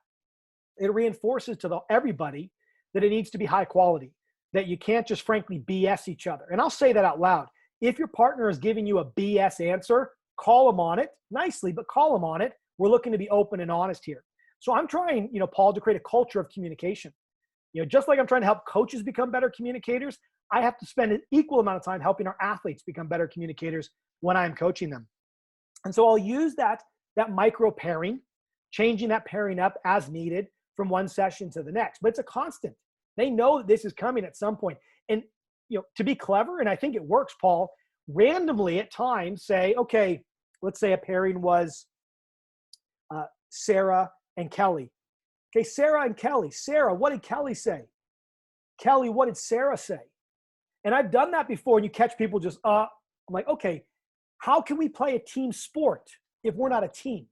it reinforces to everybody that it needs to be high quality, that you can't just frankly BS each other. And I'll say that out loud. If your partner is giving you a BS answer, call them on it nicely, but call them on it. We're looking to be open and honest here. So I'm trying, Paul, to create a culture of communication. Just like I'm trying to help coaches become better communicators, I have to spend an equal amount of time helping our athletes become better communicators when I'm coaching them. And so I'll use that micro pairing, changing that pairing up as needed from one session to the next. But it's a constant. They know that this is coming at some point. And to be clever, and I think it works, Paul, randomly at times say, okay, let's say a pairing was Sarah and Kelly. Okay, Sarah and Kelly. Sarah, what did Kelly say? Kelly, what did Sarah say? And I've done that before, and you catch people just, I'm like, okay, how can we play a team sport if we're not a team?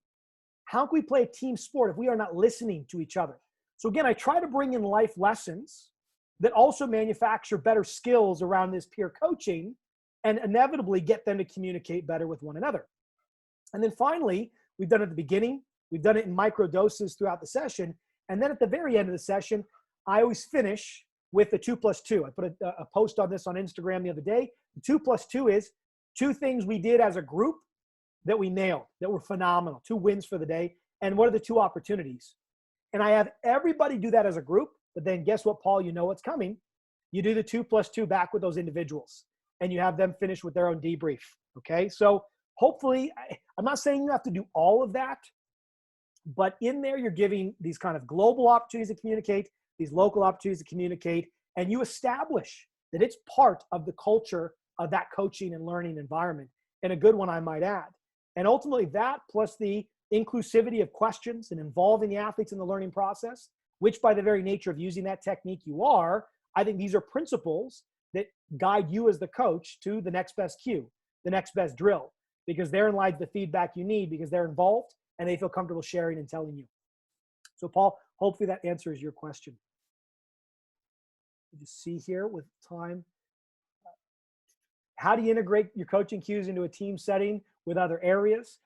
How can we play a team sport if we are not listening to each other? So again, I try to bring in life lessons that also manufacture better skills around this peer coaching and inevitably get them to communicate better with one another. And then finally, we've done it at the beginning, we've done it in micro doses throughout the session. And then at the very end of the session, I always finish with the 2+2. I put a post on this on Instagram the other day. The 2+2 is 2 things we did as a group that we nailed, that were phenomenal, 2 wins for the day. And what are the 2 opportunities? And I have everybody do that as a group, but then guess what, Paul? You know what's coming. You do the 2+2 back with those individuals, and you have them finish with their own debrief, okay? So hopefully, I'm not saying you have to do all of that, but in there you're giving these kind of global opportunities to communicate, these local opportunities to communicate, and you establish that it's part of the culture of that coaching and learning environment, and a good one, I might add. And ultimately that, plus the inclusivity of questions and involving the athletes in the learning process, which by the very nature of using that technique you are, I think these are principles that guide you as the coach to the next best cue, the next best drill, because therein lies the feedback you need, because they're involved and they feel comfortable sharing and telling you. So Paul, hopefully that answers your question. You just see here with time. How do you integrate your coaching cues into a team setting with other areas?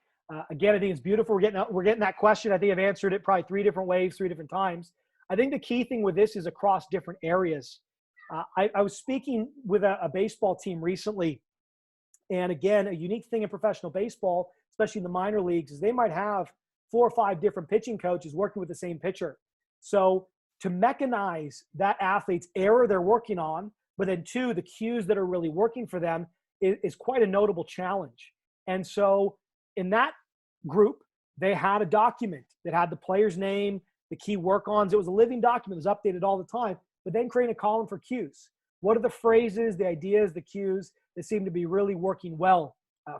Again, I think it's beautiful. We're getting that question. I think I've answered it probably 3 different ways, 3 different times. I think the key thing with this is across different areas. I was speaking with a baseball team recently. And again, a unique thing in professional baseball, especially in the minor leagues, is they might have 4 or 5 different pitching coaches working with the same pitcher. So to mechanize that athlete's error they're working on, but then 2, the cues that are really working for them is quite a notable challenge. And so in that group, they had a document that had the player's name, the key work-ons. It was a living document. It was updated all the time, but then creating a column for cues. What are the phrases, the ideas, the cues that seem to be really working well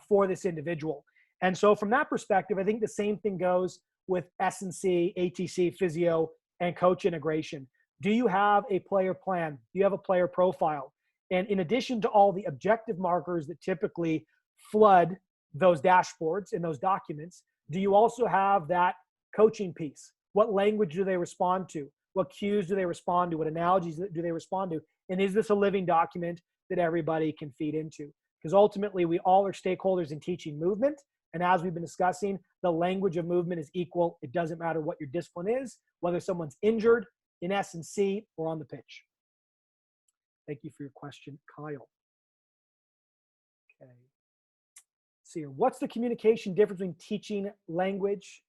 for this individual? And so from that perspective, I think the same thing goes with S&C, ATC, physio, and coach integration. Do you have a player plan? Do you have a player profile? And in addition to all the objective markers that typically flood those dashboards and those documents, do you also have that coaching piece? What language do they respond to? What cues do they respond to? What analogies do they respond to? And is this a living document that everybody can feed into? Because ultimately, we all are stakeholders in teaching movement. And as we've been discussing, the language of movement is equal. It doesn't matter what your discipline is, whether someone's injured, in S&C, or on the pitch. Thank you for your question, Kyle. Okay. Let's see here. What's the communication difference between teaching language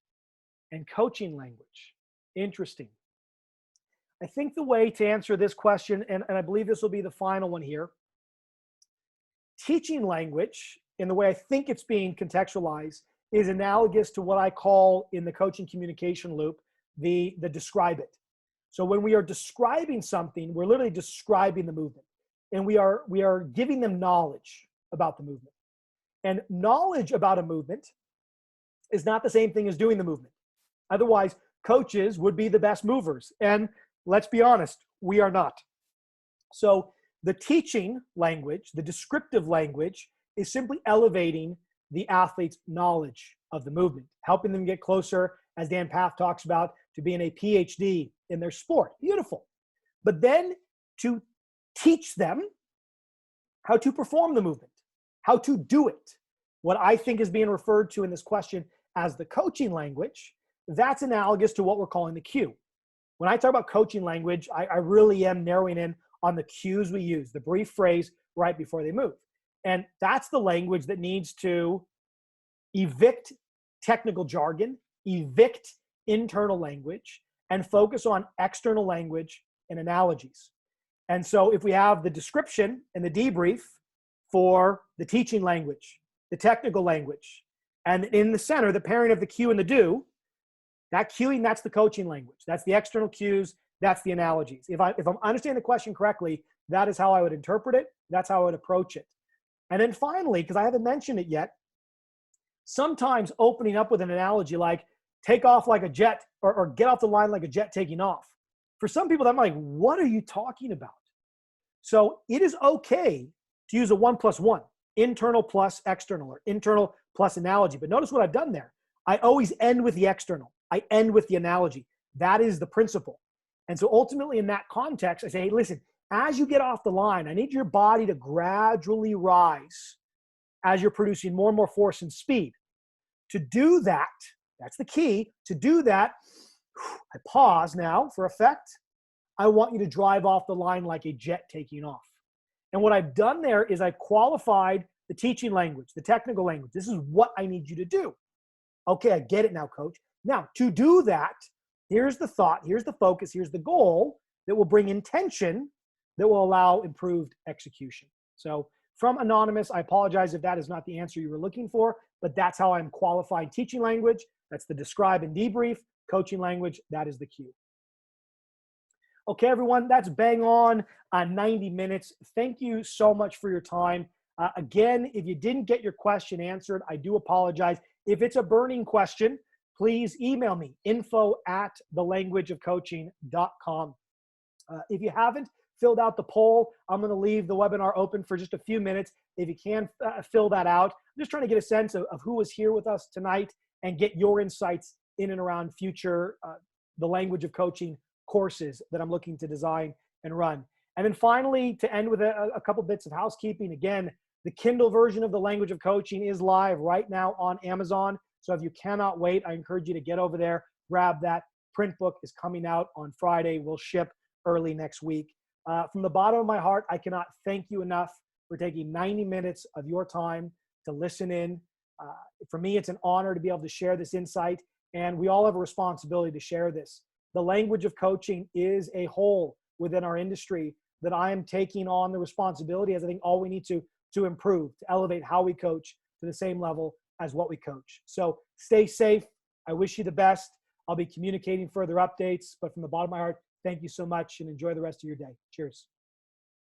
and coaching language? Interesting. I think the way to answer this question, and I believe this will be the final one here, teaching language, in the way I think it's being contextualized, is analogous to what I call in the coaching communication loop, the describe it. So when we are describing something, we're literally describing the movement, and we are giving them knowledge about the movement. And knowledge about a movement is not the same thing as doing the movement. Otherwise, coaches would be the best movers. And let's be honest, we are not. So the teaching language, the descriptive language, is simply elevating the athlete's knowledge of the movement, helping them get closer, as Dan Path talks about, to being a PhD in their sport. Beautiful. But then to teach them how to perform the movement, how to do it. What I think is being referred to in this question as the coaching language, that's analogous to what we're calling the cue. When I talk about coaching language, I really am narrowing in on the cues we use, the brief phrase right before they move. And that's the language that needs to evict technical jargon, evict internal language, and focus on external language and analogies. And so if we have the description and the debrief for the teaching language, the technical language, and in the center, the pairing of the cue and the do, that cueing, that's the coaching language. That's the external cues, that's the analogies. If I'm understanding the question correctly, that is how I would interpret it. That's how I would approach it. And then finally, because I haven't mentioned it yet, sometimes opening up with an analogy like take off like a jet or get off the line like a jet taking off. For some people, I'm like, what are you talking about? So it is okay to use a 1+1, internal plus external or internal plus analogy. But notice what I've done there. I always end with the external. I end with the analogy. That is the principle. And so ultimately in that context, I say, hey, listen, as you get off the line, I need your body to gradually rise as you're producing more and more force and speed. To do that, that's the key. To do that, I pause now for effect. I want you to drive off the line like a jet taking off. And what I've done there is I've qualified the teaching language, the technical language. This is what I need you to do. Okay, I get it now, coach. Now, to do that, here's the thought, here's the focus, here's the goal that will bring intention that will allow improved execution. So from Anonymous, I apologize if that is not the answer you were looking for, but that's how I'm qualifying teaching language. That's the describe and debrief. Coaching language, that is the cue. Okay, everyone, that's bang on 90 minutes. Thank you so much for your time. Again, if you didn't get your question answered, I do apologize. If it's a burning question, please email me, info@thelanguageofcoaching.com. If you haven't filled out the poll, I'm going to leave the webinar open for just a few minutes. If you can fill that out, I'm just trying to get a sense of who was here with us tonight and get your insights in and around future the language of coaching courses that I'm looking to design and run. And then finally, to end with a couple bits of housekeeping, again, the Kindle version of the language of coaching is live right now on Amazon. So if you cannot wait, I encourage you to get over there, grab that. Print book is coming out on Friday. We'll ship early next week. From the bottom of my heart, I cannot thank you enough for taking 90 minutes of your time to listen in. For me, it's an honor to be able to share this insight, and we all have a responsibility to share this. The language of coaching is a whole within our industry that I am taking on the responsibility as I think all we need to improve, to elevate how we coach to the same level as what we coach. So stay safe. I wish you the best. I'll be communicating further updates, but from the bottom of my heart, thank you so much and enjoy the rest of your day. Cheers.